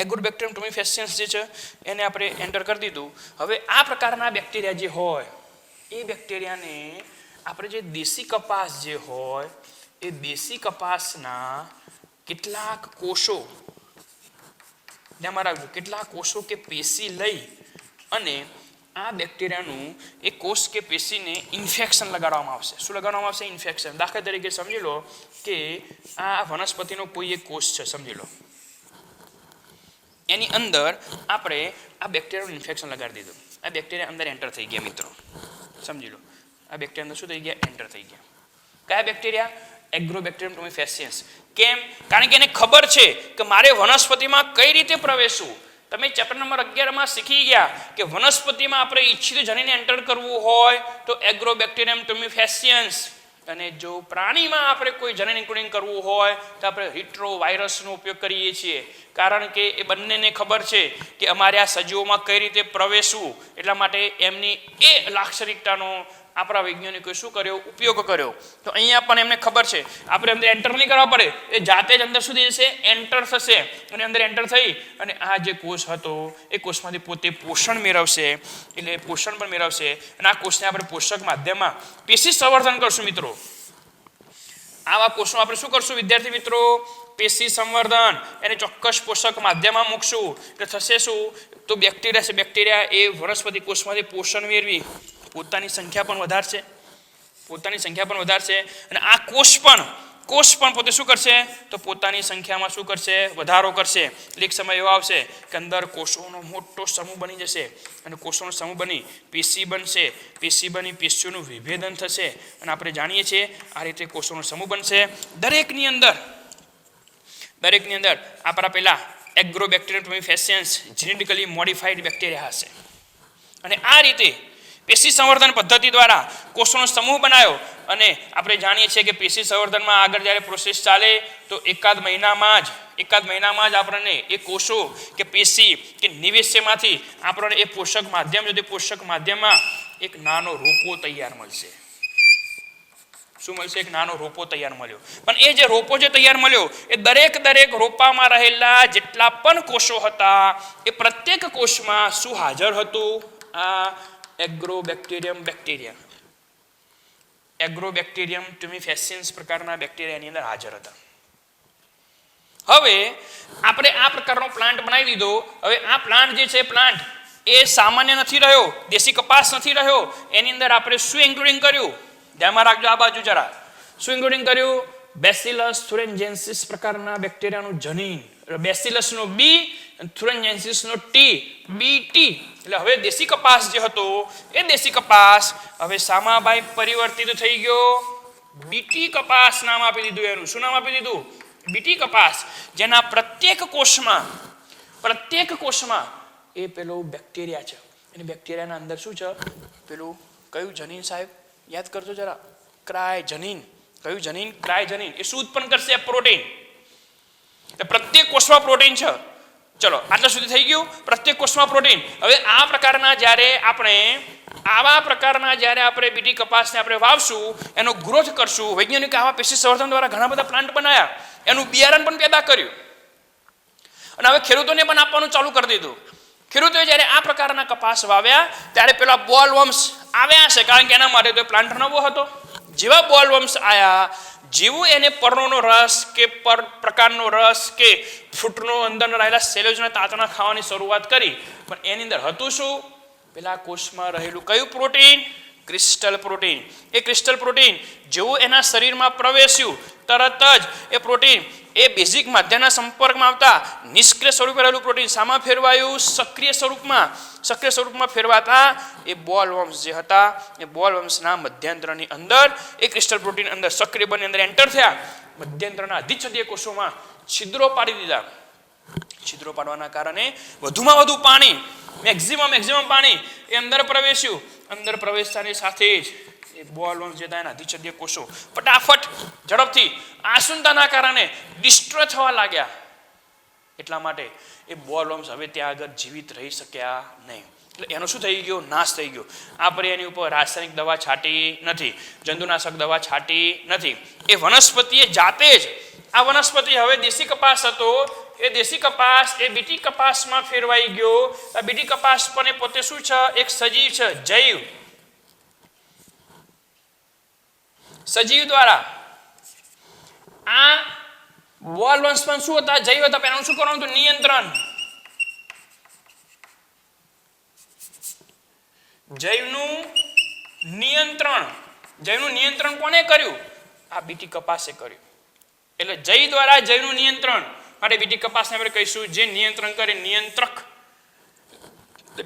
એગ્રોબેક્ટેરિયમ ટ્યુબિફેસિયન્સ જે છે એને આપણે એન્ટર કરી દીધું. હવે આ પ્રકારના બેક્ટેરિયા જે હોય એ બેક્ટેરિયાને આપણે જે દેશી કપાસ જે હોય એ દેશી કપાસના કેટલાક કોષો, ધ્યાનમાં રાખજો, કેટલાક કોષો કે પેશી લઈ અને આ બેક્ટેરિયાનું એ કોષ કે પેશીને ઇન્ફેક્શન લગાડવામાં આવશે. શું લગાડવામાં આવશે? ઇન્ફેક્શન. દાખલા તરીકે સમજી લો કે આ વનસ્પતિનો કોઈ એક કોષ છે, સમજી લો, એની અંદર આપણે આ બેક્ટેરિયાનું ઇન્ફેક્શન લગાડી દીધું. આ બેક્ટેરિયા અંદર એન્ટર થઈ ગયા મિત્રો, સમજી લો, આ બેક્ટેરિયા અંદર શું થઈ ગયા? એન્ટર થઈ ગયા. કયા બેક્ટેરિયા? એગ્રોબેક્ટેરિયમ ટ્યુબિફેસિયન્સ. કેમ? કારણ કે એને ખબર છે કે મારે વનસ્પતિમાં કઈ રીતે પ્રવેશવું. તમે ચેપ્ટર નંબર 11માં શીખી ગયા કે વનસ્પતિમાં આપણે ઈચ્છિત જનીનને એન્ટર કરવું હોય તો એગ્રોબેક્ટેરિયમ ટ્યુબિફેસિયન્સ, અને જો પ્રાણીમાં આપણે કોઈ જનીન ઇન્ક્લુડિંગ કરવું હોય તો આપણે રિટ્રોવાયરસનો ઉપયોગ કરીએ છીએ, કારણ કે એ બંનેને ખબર છે કે અમારે આ સજીવોમાં કઈ રીતે પ્રવેશવું. એટલા માટે એમની એ લાક્ષણિકતાનો આપણા વૈજ્ઞાનિકોએ શું કર્યો? ઉપયોગ કર્યો. તો અહીંયા પણ એમને ખબર છે આપણે અંદર એન્ટર નહીં કરવા પડે, એ જાતે જ અંદર સુધી જશે, એન્ટર થશે અને અંદર એન્ટર થઈ અને આ જે કોષ હતો એ કોષમાંથી પોતે પોષણ મેળવશે, એટલે પોષણ પણ મેળવશે અને આ કોષને આપણે પોષક માધ્યમમાં પેશી સંવર્ધન કરશું મિત્રો. આવા કોષનું આપણે શું કરશું વિદ્યાર્થી મિત્રો? પેશી સંવર્ધન. એને ચોક્કસ પોષક માધ્યમમાં મૂકશું એટલે થશે શું? તો બેક્ટેરિયા છે, બેક્ટેરિયા એ વનસ્પતિ કોષમાંથી પોષણ મેળવી પોતાની સંખ્યા પણ વધારશે, અને આ કોષ પણ પોતે શું કરશે? તો પોતાની સંખ્યામાં શું કરશે? વધારો કરશે. એટલે એક સમય એવો આવશે કે અંદર કોષોનો મોટો સમૂહ બની જશે અને કોષોનો સમૂહ બની પેશી બનશે. પેશી બની પેશીઓનું વિભેદન થશે અને આપણે જાણીએ છીએ આ રીતે કોષોનો સમૂહ બનશે. દરેકની અંદર આપણા પહેલા એગ્રોબેક્ટેરિયમ ટ્યુબિફેસિયન્સ જીનેટિકલી મોડિફાઈડ બેક્ટેરિયા હશે અને આ રીતે પેશી સંવર્ધન પદ્ધતિ દ્વારા કોષોનો સમૂહ બનાવ્યો અને આપણે જાણીએ છીએ કે પેશી સંવર્ધનમાં આગળ જ્યારે પ્રોસેસ ચાલે તો એકાદ મહિનામાં જ આપણને એ કોષો કે પેશી કે નિવેશ્યમાંથી આપણને એ પોષક માધ્યમ જો તે પોષક માધ્યમમાં એક નાનો રોપો તૈયાર મળશે. શું મળશે? એક નાનો રોપો તૈયાર મળ્યો. પણ એ જે રોપો જે તૈયાર મળ્યો એ દરેક રોપામાં રહેલા જેટલા પણ કોષો હતા એ પ્રત્યેક કોષમાં શું હાજર હતું? આ એગ્રોબેક્ટેરિયમ ટ્યુમિફેસિયન્સ પ્રકારના બેક્ટેરિયા એની અંદર હાજર હતા. હવે આપણે આ પ્રકારનો પ્લાન્ટ બનાવી દીધો. હવે આ પ્લાન્ટ જે છે પ્લાન્ટ એ સામાન્ય નથી રહ્યો, દેશી કપાસ નથી રહ્યો. એની અંદર આપણે શું ઇન્ક્લુડિંગ કર્યું? ધ્યાનમાં રાખજો આ બાજુ જરા. શું ઇન્ક્લુડિંગ કર્યું? બેસિલસ થુરિન્જેન્સિસ પ્રકારના બેક્ટેરિયાનું જનીન. બેસિલસનો બી અને થુરિન્જેન્સિસનો ટી, બીટી. એટલે હવે દેશી કપાસ જે હતો એ દેશી કપાસ હવે શામાં ભાઈ પરિવર્તિત થઈ ગયો? બીટી કપાસ નામ આપી દીધું એનું. શું નામ આપી દીધું? બીટી કપાસ. જેના પ્રત્યેક કોષમાં એ પેલો બેક્ટેરિયા છે. અને બેક્ટેરિયાના અંદર શું છે? પેલું કયું જનીન સાહેબ? યાદ કરજો જરા. ક્રાયજનીન. કયું જનીન? ક્રાયજનીન. એ શું ઉત્પન્ન કરશે? પ્રોટીન. પ્રત્યેક કોષમાં પ્રોટીન છે. ચલો આટલા સુધી થઈ ગયું. પ્રત્યેક કોષમાં પ્રોટીન. હવે આવા પ્રકારના જ્યારે આપણે બીટી કપાસને આપણે વાવશું, એનો ગ્રોથ કરશું. વૈજ્ઞાનિક આવા પેશી સંવર્ધન દ્વારા ઘણા બધા પ્લાન્ટ બનાવ્યા, એનું બિયારણ પણ પેદા કર્યું અને હવે ખેડૂતોને પણ આપવાનું ચાલુ કરી દીધું. ખેડૂતોએ જ્યારે આ પ્રકારના કપાસ વાવ્યા ત્યારે પેલા બોલવર્મ્સ આવ્યા છે, કારણ કે એના માટે તો પ્લાન્ટ નવો હતો. જેવા બોલવર્મ્સ આવ્યા, જેવું એને પર્ણોનો રસ કે પ્રકારનો રસ કે ફ્રૂટનો અંદર રહેલા સેલોજના તાતણા ખાવાની શરૂઆત કરી. પણ એની અંદર હતું શું? પેલા કોષમાં રહેલું કયું પ્રોટીન? Crystal protein. એ ક્રિસ્ટલ પ્રોટીન જેવું એના શરીરમાં પ્રવેશ્યું તરત જ એ પ્રોટીન એ બેઝિક માધ્યમના સંપર્કમાં આવતા નિષ્ક્રિય સ્વરૂપે રહેલું પ્રોટીન સામાં ફેરવાયું? સક્રિય સ્વરૂપમાં ફેરવાતા એ બોલવર્મ્સ જે હતા એ બોલવર્મ્સના મધ્યંતરની અંદર એ ક્રિસ્ટલ પ્રોટીન અંદર સક્રિય બની અંદર એન્ટર થયા. મધ્યંતરના અધિચ્છદીય કોષોમાં છિદ્રો પાડી દીધા. છિદ્રો પાડવાના કારણે વધુમાં વધુ પાણી, મેક્સિમમ પાણી એ અંદર પ્રવેશ્યું. અંદર પ્રવેશતાની સાથે જ એ બોલવર્મ્સ જે હતા એના અધિચ્છદીય કોષો ફટાફટ ઝડપથી આસુનતાના કારણે ડિસ્ટ્રોય થવા લાગ્યા. એટલા માટે એ બોલવર્મ્સ હવે ત્યાં આગળ જીવિત રહી શક્યા નહીં. એટલે એનો શું થઈ ગયો? નાશ થઈ ગયો. આપણે એની ઉપર રાસાયણિક દવા છાંટી નથી, જંતુનાશક દવા છાંટી નથી. એ વનસ્પતિએ જાતે જ આ વનસ્પતિ હવે દેશી કપાસ હતો એ દેશી કપાસ એ બીટી કપાસમાં ફેરવાઈ ગયો. આ બીટી કપાસ પણ પોતે શું છે? એક સજીવ છે. સજીવ દ્વારા આ બોલવર્મ્સ પણ શું હતા? જૈવ હતા. એનું શું કરવાનું હતું? નિયંત્રણ. જૈવનું નિયંત્રણ કોને કર્યું? આ બીટી કપાસે કર્યું. એટલે જૈવ દ્વારા જૈવનું નિયંત્રણ માટે બીટી કપાસને આપણે કહીશું જે નિયંત્રણ કરે, નિયંત્રક.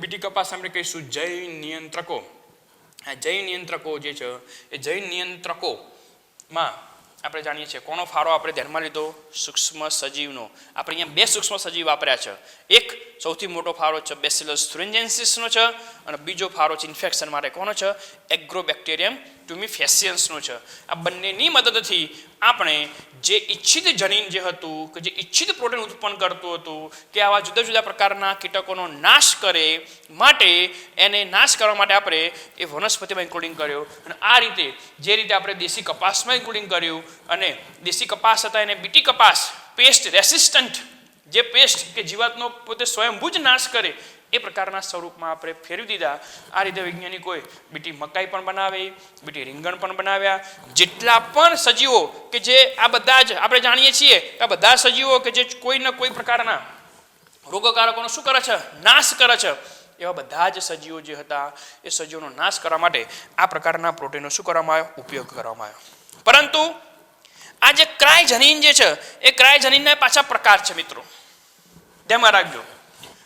બીટી કપાસ આપણે કહીશું જૈવ નિયંત્રકો. આ જૈવ નિયંત્રકો જે છે એ જૈવ નિયંત્રકોમાં આપણે જાણીએ છીએ કોનો ફાળો આપણે ધ્યાનમાં લીધો? સૂક્ષ્મ સજીવનો. આપણે અહીંયા બે સૂક્ષ્મ સજીવ વાપર્યા છે. એક સૌથી મોટો ફાળો છે બેસિલસ થુરિન્જેન્સિસનો છે અને બીજો ફાળો છે ઇન્ફેક્શન માટે કોનો છે? એગ્રોબેક્ટેરિયમ ટ્યુમિફેસિયન્સનો છે. આ બંનેની મદદથી આપણે જે ઈચ્છિત જનીન જે હતું કે જે ઈચ્છિત પ્રોટીન ઉત્પન્ન કરતું હતું કે આવા જુદા જુદા પ્રકારના કીટકોનો નાશ કરે માટે એને નાશ કરવા માટે આપણે એ વનસ્પતિમાં ઇન્ક્લુડિંગ કર્યો. અને આ રીતે જે રીતે આપણે દેશી કપાસમાં ઇન્ક્લુડિંગ કર્યું અને દેશી કપાસ હતા એને બીટી કપાસ પેસ્ટ રેસિસ્ટન્ટ, જે પેસ્ટ કે જીવાતનો પોતે સ્વયંભૂ જ નાશ કરે એ પ્રકારના સ્વરૂપમાં આપણે ફેરવી દીધા. આ રીતે વૈજ્ઞાનિકોએ બીટી મકાઈ પણ બનાવી, બીટી રીંગણ પણ બનાવ્યા. જેટલા પણ સજીવો કે જે આ બધા જ આપણે જાણીએ છીએ કે આ બધા સજીવો કે જે કોઈ ને કોઈ પ્રકારના રોગકારકોનો શું કરે છે? નાશ કરે છે. એવા બધા જ સજીવો જે હતા એ સજીવોનો નાશ કરવા માટે આ પ્રકારના પ્રોટીનનો શું કરવામાં આવ્યો? ઉપયોગ કરવામાં આવ્યો. પરંતુ આ જે ક્રાયજનીન જે છે એ ક્રાયજનીનના પાછા પ્રકાર છે મિત્રો, ધ્યાનમાં રાખજો.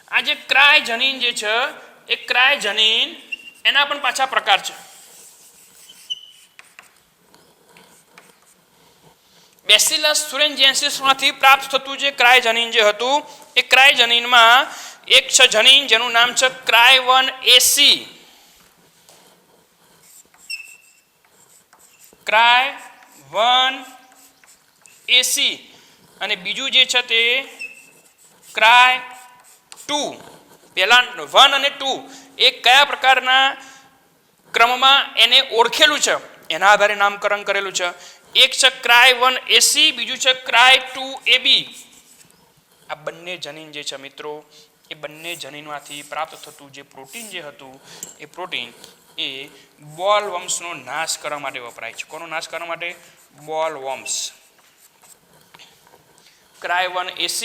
આ જે ક્રાયજનીન જે છે એ ક્રાયજનીન એના પણ પાછા પ્રકાર છે. બેસિલસ થુરિન્જેન્સિસમાંથી પ્રાપ્ત થતું જે ક્રાયજનીન જે હતું એ ક્રાયજનીનમાં એક છે જનીન જેનું નામ છે ક્રાય1AC. Cry1AC અને બીજું જે છે તે Cry2. પહેલા 1 અને 2 એ કયા પ્રકારના ક્રમમાં એને ઓળખેલું છે એના આધારે નામકરણ કરેલું છે. એક છે Cry1AC, બીજું છે Cry2AB. આ બંને જનીન જે છે મિત્રો એ બંને જનીનમાંથી પ્રાપ્ત થતું જે પ્રોટીન જે હતું એ પ્રોટીન એ બોલવર્મ્સનો નાશ કરવા માટે વપરાય છે. કોનો નાશ કરવા માટે? બોલવર્મ્સ. Cry1AC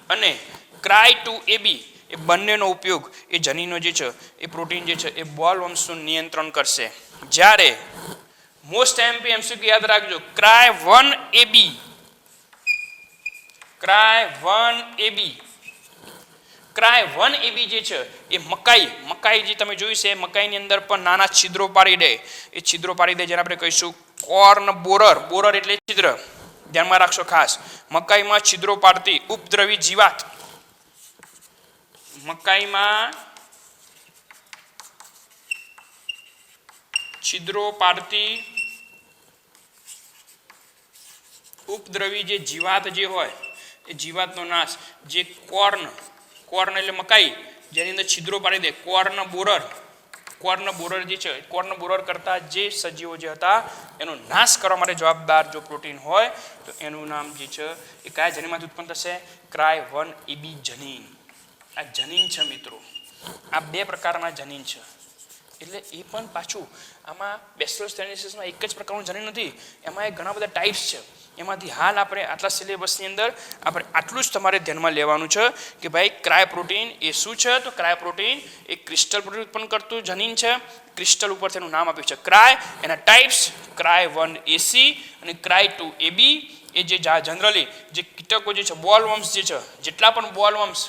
અને Cry2AB એ બંનેનો ઉપયોગ એ જનીનો જે છે એ પ્રોટીન જે છે એ બોલવર્મ્સનું નિયંત્રણ કરશે. જ્યારે મોસ્ટ MCQ યાદ રાખજો, Cry1AB જે છે એ મકાઈ જે તમે જોયું છે મકાઈની અંદર પણ નાના છિદ્રો પાડી દે. એ છિદ્રો પાડી દે જેને આપણે કહીશું કોર્ન બોરર. બોરર એટલે છિદ્ર, ધ્યાનમાં રાખશો ખાસ. મકાઈમાં છિદ્રો પાડતી ઉપદ્રવી જીવાત. મકાઈમાં છિદ્રો પાડતી ઉપદ્રવી જે જીવાત જે હોય એ જીવાતનો નાશ જે કોર્ન એટલે મકાઈ જેની અંદર છિદ્રો પાડી દે, કોર્ન બોરર જે છે, કોર્ન બોરર કરતા જે સજીવો જે હતા એનો નાશ કરવા માટે જવાબદાર જો પ્રોટીન હોય તો એનું નામ જે છે એ કયા જનીનમાંથી ઉત્પન્ન થશે? Cry1AB જનીન. આ જનીન છે મિત્રો. આ બે પ્રકારના જનીન છે. એટલે એ પણ પાછું આમાં બેસિલસ થેલેસીસમાં એક જ પ્રકારનું જનીન નથી, એમાં ઘણા બધા ટાઈપ્સ છે. એમાંથી હાલ આપણે આટલા સિલેબસની અંદર આપણે આટલું જ તમારે ધ્યાનમાં લેવાનું છે કે ભાઈ ક્રાય પ્રોટીન એ શું છે. તો ક્રાય પ્રોટીન એ ક્રિસ્ટલ પ્રોટીન ઉત્પન્ન કરતું જનીન છે. ક્રિસ્ટલ ઉપર તેનું નામ આપ્યું છે ક્રાય. એના ટાઈપ્સ Cry1AC અને Cry2AB. એ જે જનરલી જે કીટકો જે છે બોલવર્મ્સ જે છે, જેટલા પણ બોલવર્મ્સ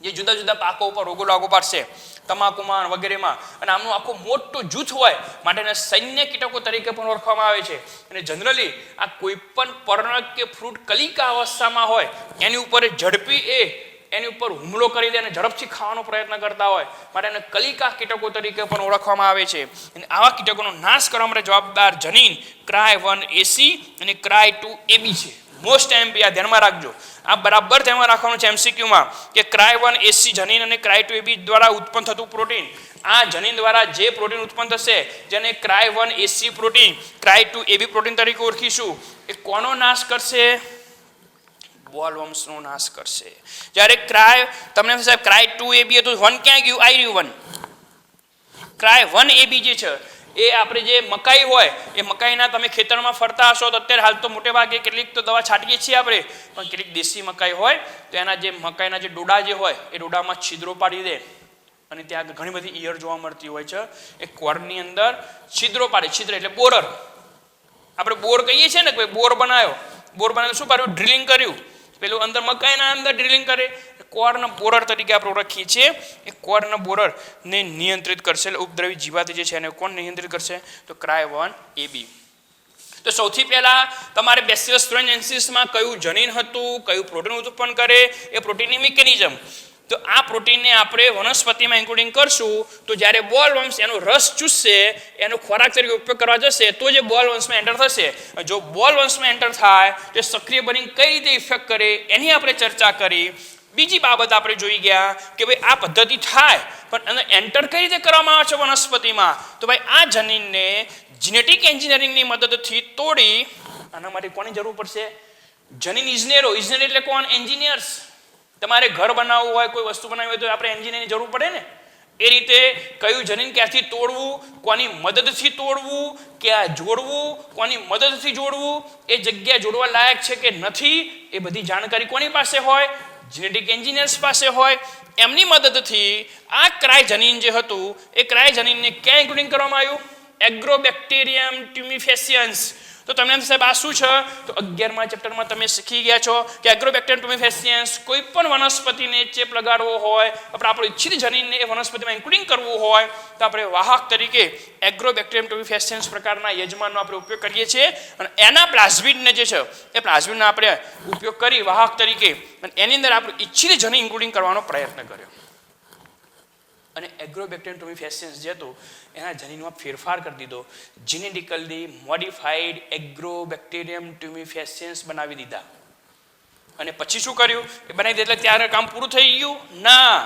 જે જુદા જુદા પાકો ઉપર રોગો લાગુ પાડશે તમાકુમાં વગેરેમાં, અને આમનું આખું મોટું જૂથ હોય માટે એને સૈન્ય કીટકો તરીકે પણ ઓળખવામાં આવે છે. અને જનરલી આ કોઈ પણ પર્ણ કે ફ્રૂટ કલિકા અવસ્થામાં હોય એની ઉપર ઝડપી એની ઉપર હુમલો કરી દે અને ઝડપથી ખાવાનો પ્રયત્ન કરતા હોય માટે એને કલિકા કીટકો તરીકે પણ ઓળખવામાં આવે છે. અને આવા કીટકોનો નાશ કરવા માટે જવાબદાર જનીન Cry1AC અને Cry2AB છે. મોસ્ટ MP આ ધ્યાનમાં રાખજો. આ બરાબર ધ્યાનમાં રાખવાનું છે MCQમાં કે Cry1AC જનીન અને Cry2AB દ્વારા ઉત્પન્ન થતું પ્રોટીન, આ જનીન દ્વારા જે પ્રોટીન ઉત્પન્ન થશે જેને Cry1AC પ્રોટીન, Cry2AB પ્રોટીન તરીકે ઓળખીશું, એ કોનો નાશ કરશે? બોલવર્મ્સનો નાશ કરશે. જ્યારે તમને સાહેબ Cry2AB હતું, 1 ક્યાં ગયું? આઈ રહ્યું 1. Cry1AB જે છે એ આપણે જે મકાઈ હોય એ મકાઈના તમે ખેતરમાં ફરતા હશો તો અત્યારે હાલ તો મોટે ભાગે કેટલીક તો દવા છાંટીએ છીએ આપણે, પણ કેટલીક દેશી મકાઈ હોય તો એના જે મકાઈના જે ડોડા જે હોય એ ડોડામાં છિદ્રો પાડી દે અને ત્યાં ઘણી બધી ઈયળ જોવા મળતી હોય છે. એ કોર્નની અંદર છિદ્રો પાડે. છિદ્ર એટલે બોરર. આપણે બોર કહીએ છીએ ને કે બોર બનાવ્યો શું કર્યું? ડ્રિલિંગ કર્યું. પેલું અંદર મકાઈના અંદર ડ્રિલિંગ કરે, કોર્ન બોરર તરીકે આપણે ઓળખીએ છીએ. એ કોર્ન બોરરને નિયંત્રિત કરશે. એટલે ઉપદ્રવી જીવાત જે છે એને કોણ નિયંત્રિત કરશે? તો Cry1AB. તો સૌથી પહેલા તમારે બેસિલસ થ્રેન્જેન્સીસમાં કયું જનીન હતું, કયું પ્રોટીન ઉત્પન્ન કરે, એ પ્રોટીનની મિકેનિઝમ. તો આ પ્રોટીનને આપણે વનસ્પતિમાં ઇન્ક્લુડિંગ કરશું તો જ્યારે બોલવર્મ્સ એનો રસ ચૂસશે, એનો ખોરાક તરીકે ઉપયોગ કરવા જશે તો જે બોલવર્મ્સમાં એન્ટર થશે. જો બોલવર્મ્સમાં એન્ટર થાય તો સક્રિય બની કઈ રીતે ઇફેક્ટ કરે એની આપણે ચર્ચા કરી. બીજી બાબત આપણે જોઈ ગયા કે ભાઈ આ પદ્ધતિ થાય પણ એને એન્ટર કઈ રીતે કરવામાં આવે છે વનસ્પતિમાં. તો ભાઈ આ જનીનને જીનેટિક એન્જિનિયરિંગની મદદથી તોડી, આના માટે કોની જરૂર પડશે? જનીન ઇજનેરો. ઇજનેર એટલે કોણ? એન્જિનિયર્સ. તમારે ઘર બનાવવું હોય, કોઈ વસ્તુ બનાવવી હોય તો આપણે એન્જિનિયરની જરૂર પડે ને. એ રીતે કયું જનીન ક્યાંથી તોડવું, કોની મદદથી તોડવું, ક્યાં જોડવું, કોની મદદથી જોડવું, એ જગ્યા જોડવા લાયક છે કે નથી, એ બધી જાણકારી કોની પાસે હોય? જેનેટિક એન્જિનિયર્સ પાસે હોય. એમની મદદથી આ ક્રાય જનીન જે હતું એ ક્રાય જનીનને ક્યાં ઇન્ક્લુડિંગ કરવામાં આવ્યું? એગ્રોબેક્ટેરિયમ ટ્યુમિફેસિયન્સ. તો તમને એમ સાહેબ આ શું છે? તો 11મા ચેપ્ટરમાં તમે શીખી ગયા છો કે એગ્રોબેક્ટેરિયમ ટ્યુમિફેસિયન્સ કોઈ પણ વનસ્પતિને ચેપ લગાડવો હોય, આપણે ઈચ્છિત જનીનને એ વનસ્પતિમાં ઇન્ક્લુડિંગ કરવું હોય તો આપણે વાહક તરીકે એગ્રોબેક્ટેરિયમ ટ્યુમિફેસિયન્સ પ્રકારના યજમાનનો આપણે ઉપયોગ કરીએ છીએ. અને એના પ્લાઝમિડને જે છે એ પ્લાઝમિડનો આપણે ઉપયોગ કરી વાહક તરીકે અને એની અંદર આપણે ઈચ્છિત જનીન ઇન્ક્લુડિંગ કરવાનો પ્રયત્ન કર્યો. અને એગ્રોબેક્ટેરિયમ તુમિફેસિયન્સ જે હતો એના જનીનમાં ફેરફાર કરી દીધો, જીનેટિકલી મોડિફાઈડ એગ્રોબેક્ટેરિયમ તુમિફેસિયન્સ બનાવી દીધા. અને પછી શું કર્યું? એ બનાવી દે એટલે ત્યારે કામ પૂરું થઈ ગયું? ના,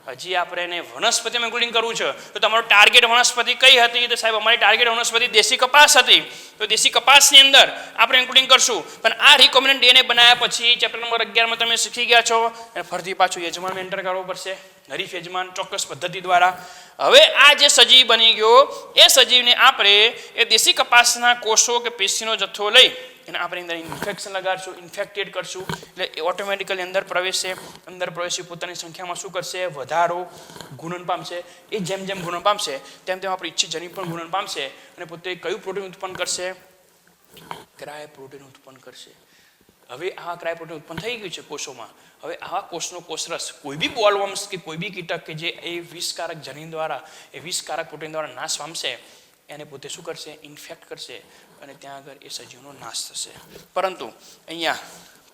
હજી આપણે એને વનસ્પતિમાં ઇન્ક્લુડિંગ કરવું છે. તો તમારો ટાર્ગેટ વનસ્પતિ કઈ હતી? તો સાહેબ અમારી ટાર્ગેટ વનસ્પતિ દેશી કપાસ હતી. તો દેશી કપાસની અંદર આપણે ઇન્ક્લુડિંગ કરશું. પણ આ રિકોમેન્ડેડ ડીએનએ બનાવ્યા પછી ચેપ્ટર નંબર 11માં તમે શીખી ગયા છો અને ફરીથી પાછું યજમાનમાં એન્ટર કરવો પડશે, હરીફ યજમાન ચોક્કસ પદ્ધતિ દ્વારા. હવે આ જે સજીવ બની ગયો એ સજીવને આપણે એ દેશી કપાસના કોષો કે પેશીનો જથ્થો લઈ એને આપણે અંદર ઇન્ફેક્શન લગાડશું, ઇન્ફેક્ટેડ કરશું એટલે એ ઓટોમેટિકલી અંદર પ્રવેશે. અંદર પ્રવેશી પોતાની સંખ્યામાં શું કરશે? વધારો, ગુણન પામશે. એ જેમ જેમ ગુણન પામશે તેમ તેમ આપણે ઈચ્છિત જનીન પણ ગુણન પામશે અને પોતે કયું પ્રોટીન ઉત્પન્ન કરશે? ક્રાય પ્રોટીન ઉત્પન્ન કરશે. હવે આવા ક્રાય પ્રોટીન ઉત્પન્ન થઈ ગયું છે કોષોમાં. હવે આવા કોષનો કોષરસ કોઈ બી બોલવર્મ્સ કે કોઈ બી કીટક કે જે એ વિષકારક જનીન દ્વારા એ વિષકારક પ્રોટીન દ્વારા નાશ પામશે એને પોતે શું કરશે? ઇન્ફેક્ટ કરશે અને ત્યાં આગળ એ સજીવનો નાશ થશે. પરંતુ અહીંયા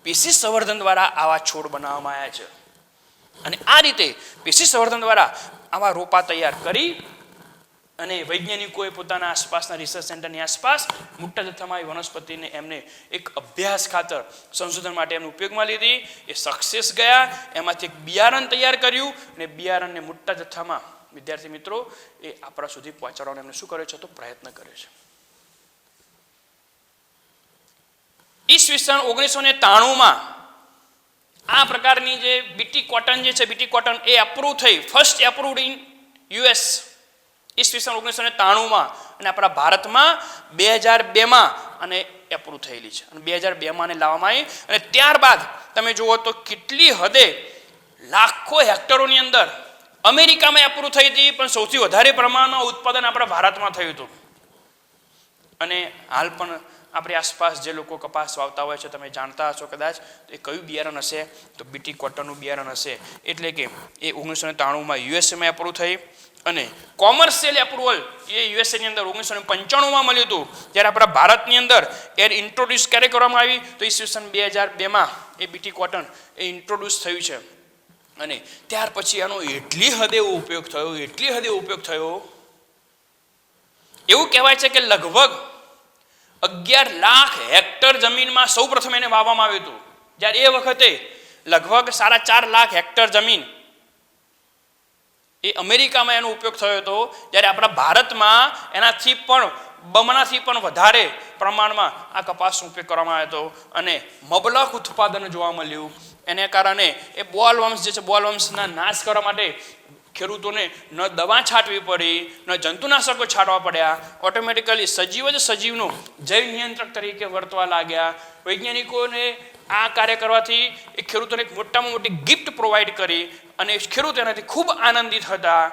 પેશી સંવર્ધન દ્વારા આવા છોડ બનાવવામાં આવ્યા છે અને આ રીતે પેશી સંવર્ધન દ્વારા આવા રોપા તૈયાર કરી અને વૈજ્ઞાનિકોએ પોતાના આસપાસના રિસર્ચ સેન્ટરની આસપાસ મોટા જથ્થામાં વનસ્પતિને એમને એક અભ્યાસ ખાતર સંશોધન માટે એમને ઉપયોગમાં લીધી. એ સક્સેસ ગયા. એમાંથી એક બિયારણ તૈયાર કર્યું અને બિયારણને મોટા જથ્થામાં વિદ્યાર્થી મિત્રો એ આપણા સુધી પહોંચાડવાનો એમને શું કર્યો છે? તો પ્રયત્ન કર્યો છે. ઈસવીસન 1993માં આ પ્રકારની જે બીટી કોટન જે છે, બીટી કોટન એ અપ્રૂવ થઈ, ફર્સ્ટ અપ્રૂવડ ઇન યુએસ ઈસવીસન 1993માં અને આપણા ભારતમાં 2002માં અને એપ્રૂવ થયેલી છે અને 2002માં લાવવામાં આવી. અને ત્યારબાદ તમે જુઓ તો કેટલી હદે લાખો હેક્ટરોની અંદર અમેરિકામાં એપ્રૂવ થઈ હતી, પણ સૌથી વધારે પ્રમાણમાં ઉત્પાદન આપણા ભારતમાં થયું હતું. અને હાલ પણ આપણી આસપાસ જે લોકો કપાસ વાવતા હોય છે તમે જાણતા હશો કદાચ એ કયું બિયારણ હશે? તો બીટી કોટનનું બિયારણ હશે. એટલે કે એ 1993માં યુએસએમાં એપ્રૂવ થઈ અને કોમર્શિયલ એપ્રુવલ એ યુએસએની અંદર 1995માં મળ્યું હતું. જ્યારે આપણા ભારતની અંદર એ ઇન્ટ્રોડ્યુસ ક્યારે કરવામાં આવી? તો ઈસવીસન 2002માં એ બીટી કોટન એ ઇન્ટ્રોડ્યુસ થયું છે અને ત્યાર પછી આનો એટલી હદે ઉપયોગ થયો, એટલી હદે ઉપયોગ થયો. એવું કહેવાય છે કે લગભગ 11 લાખ હેક્ટર જમીનમાં સૌ પ્રથમ એને વાવવામાં આવ્યું હતું. જ્યારે એ વખતે લગભગ 4.5 લાખ હેક્ટર જમીન એ અમેરિકામાં એનો ઉપયોગ થયો હતો. જ્યારે આપણા ભારતમાં એનાથી પણ બમણાથી પણ વધારે પ્રમાણમાં આ કપાસનો ઉપયોગ કરવામાં આવ્યો હતો અને મબલખ ઉત્પાદન જોવા મળ્યું. એને કારણે એ બોલવર્મ્સ જે છે, બોલવર્મ્સના નાશ કરવા માટે ખેડૂતોને ન દવા છાંટવી પડી, ન જંતુનાશકો છાંટવા પડ્યા. ઓટોમેટિકલી સજીવ જ સજીવનો જૈવ નિયંત્રક તરીકે વર્તવા લાગ્યા. વૈજ્ઞાનિકોને આ કાર્ય કરવાથી એ ખેડૂતોને એક મોટામાં મોટી ગિફ્ટ પ્રોવાઈડ કરી અને ખેડૂતો એનાથી ખૂબ આનંદિત હતા.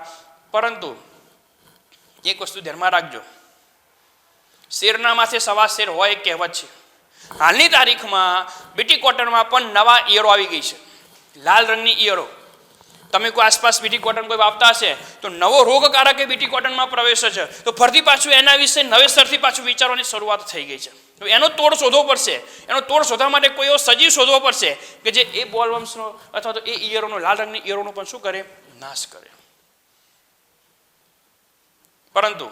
પરંતુ એક વસ્તુ ધ્યાનમાં રાખજો, શેરના માથે સવા શેર હોય એક કહેવત છે. હાલની તારીખમાં બીટી કોટનમાં પણ નવા ઈયરો આવી ગઈ છે, લાલ રંગની ઈયરો. તમે કોઈ આસપાસ બીટી કોટન કોઈ વાવતા હશે તો નવો રોગકારક એ બીટી કોટનમાં પ્રવેશે છે, તો ફરીથી પાછું એના વિશે નવેસરથી પાછું વિચારવાની શરૂઆત થઈ ગઈ છે. તો એનો તોડ શોધવો પડશે. એનો તોડ શોધવા માટે કોઈ એવો સજીવ શોધવો પડશે કે જે એ બોલવર્મ્સનો અથવા તો એ ઈયરોનો, લાલ રંગની ઈયરોનો પણ શું કરે? નાશ કરે. પરંતુ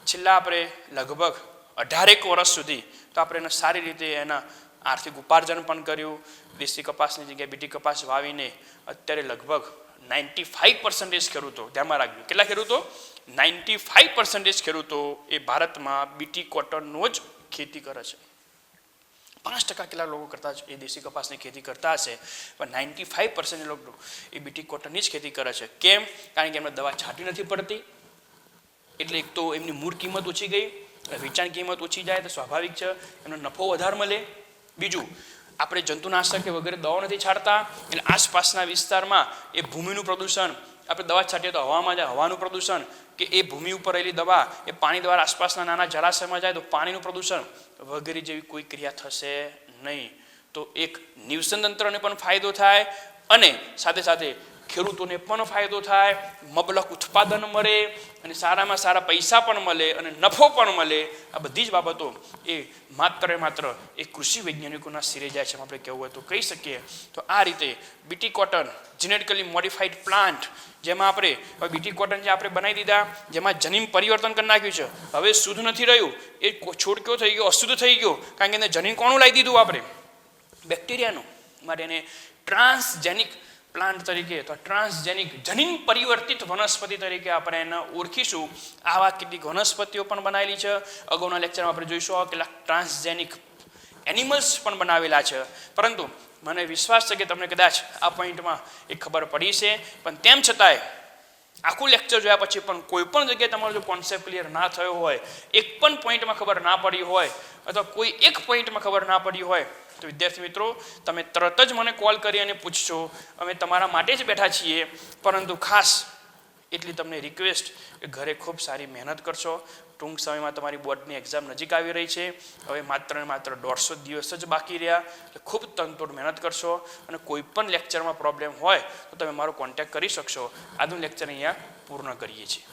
છેલ્લા આપણે લગભગ 18 વર્ષ સુધી તો આપણે એને સારી રીતે એના આર્થિક ઉપાર્જન પણ કર્યું. દેશી કપાસની જગ્યાએ બીટી કપાસ વાવીને અત્યારે લગભગ 95% ખેડૂતો, ધ્યાનમાં રાખજો, કેટલા ખેડૂતો? 95% ખેડૂતો એ ભારતમાં બીટી કોટનનો જ ખેતી કરે છે. 5% કેટલા લોકો કરતા એ દેશી કપાસની ખેતી કરતા હશે, પણ 95% લોકો એ બીટી કોટનની જ ખેતી કરે છે. કેમ? કારણ કે એમને દવા છાંટવી નથી પડતી. એટલે એક તો એમની મૂળ કિંમત ઓછી ગઈ, વેચાણ કિંમત ઓછી જાય તો સ્વાભાવિક છે એમનો નફો વધારે મળે. બીજું, આપણે જંતુનાશક કે વગેરે દવાઓ નથી છાંટતા એટલે આસપાસના વિસ્તારમાં એ ભૂમિનું પ્રદૂષણ, આપણે દવા છાંટીએ તો હવામાં જાય હવાનું પ્રદૂષણ, કે એ ભૂમિ ઉપર રહેલી દવા એ પાણી દ્વારા આસપાસના નાના જળાશયમાં જાય તો પાણીનું પ્રદૂષણ વગેરે જેવી કોઈ ક્રિયા થશે નહીં. તો એક નિવસન તંત્રને પણ ફાયદો થાય અને સાથે સાથે ખેડૂતોને પણ ફાયદો થાય, મબલક ઉત્પાદન મળે અને સારામાં સારા પૈસા પણ મળે અને નફો પણ મળે. આ બધી જ બાબતો એ માત્ર એ કૃષિ વૈજ્ઞાનિકોના સિરે જાય છે એમ આપણે કહેવું હોય તો કહી શકીએ. તો આ રીતે BT cotton genetically modified plant, જેમાં આપણે હવે બીટી કોટન જે આપણે બનાવી દીધા, જેમાં જનીન પરિવર્તન કરી નાખ્યું છે, હવે શુદ્ધ નથી રહ્યું, એ છોડ કયો થઈ ગયો, અશુદ્ધ થઈ ગયો, કારણ કે એને જનીન કોનું લાવી દીધું આપણે, બેક્ટેરિયાનું. માટે એને ટ્રાન્સજેનિક પ્લાન્ટ તરીકે અથવા ટ્રાન્સજેનિક જનીન પરિવર્તિત વનસ્પતિ તરીકે આપણે એને ઓળખીશું. આવા કેટલીક વનસ્પતિઓ પણ બનાવેલી છે. અગાઉના લેક્ચરમાં આપણે જોઈશું કેટલાક ટ્રાન્સજેનિક એનિમલ્સ પણ બનાવેલા છે. પરંતુ મને વિશ્વાસ છે કે તમને કદાચ આ પોઈન્ટમાં એ ખબર પડી છે, પણ તેમ છતાંય આખું લેક્ચર જોયા પછી પણ કોઈ પણ જગ્યાએ તમારો જો કોન્સેપ્ટ ક્લિયર ના થયો હોય, એક પણ પોઈન્ટમાં ખબર ના પડી હોય, અથવા કોઈ એક પોઈન્ટમાં ખબર ના પડી હોય, તો વિદ્યાર્થી મિત્રો તમે તરત જ મને કોલ કરી અને પૂછશો. અમે તમારા માટે જ બેઠા છીએ. પરંતુ ખાસ એટલી તમને રિક્વેસ્ટ કે ઘરે ખૂબ સારી મહેનત કરશો. ટૂંક સમયમાં તમારી બોર્ડની એક્ઝામ નજીક આવી રહી છે. હવે માત્ર ને માત્ર 150 દિવસ જ બાકી રહ્યા. એટલે ખૂબ તનતોડ મહેનત કરશો. અને કોઈ પણ લેક્ચરમાં પ્રોબ્લેમ હોય તો તમે મારો કોન્ટેક્ટ કરી શકશો. આજનું લેક્ચર અહીંયા પૂર્ણ કરીએ છીએ.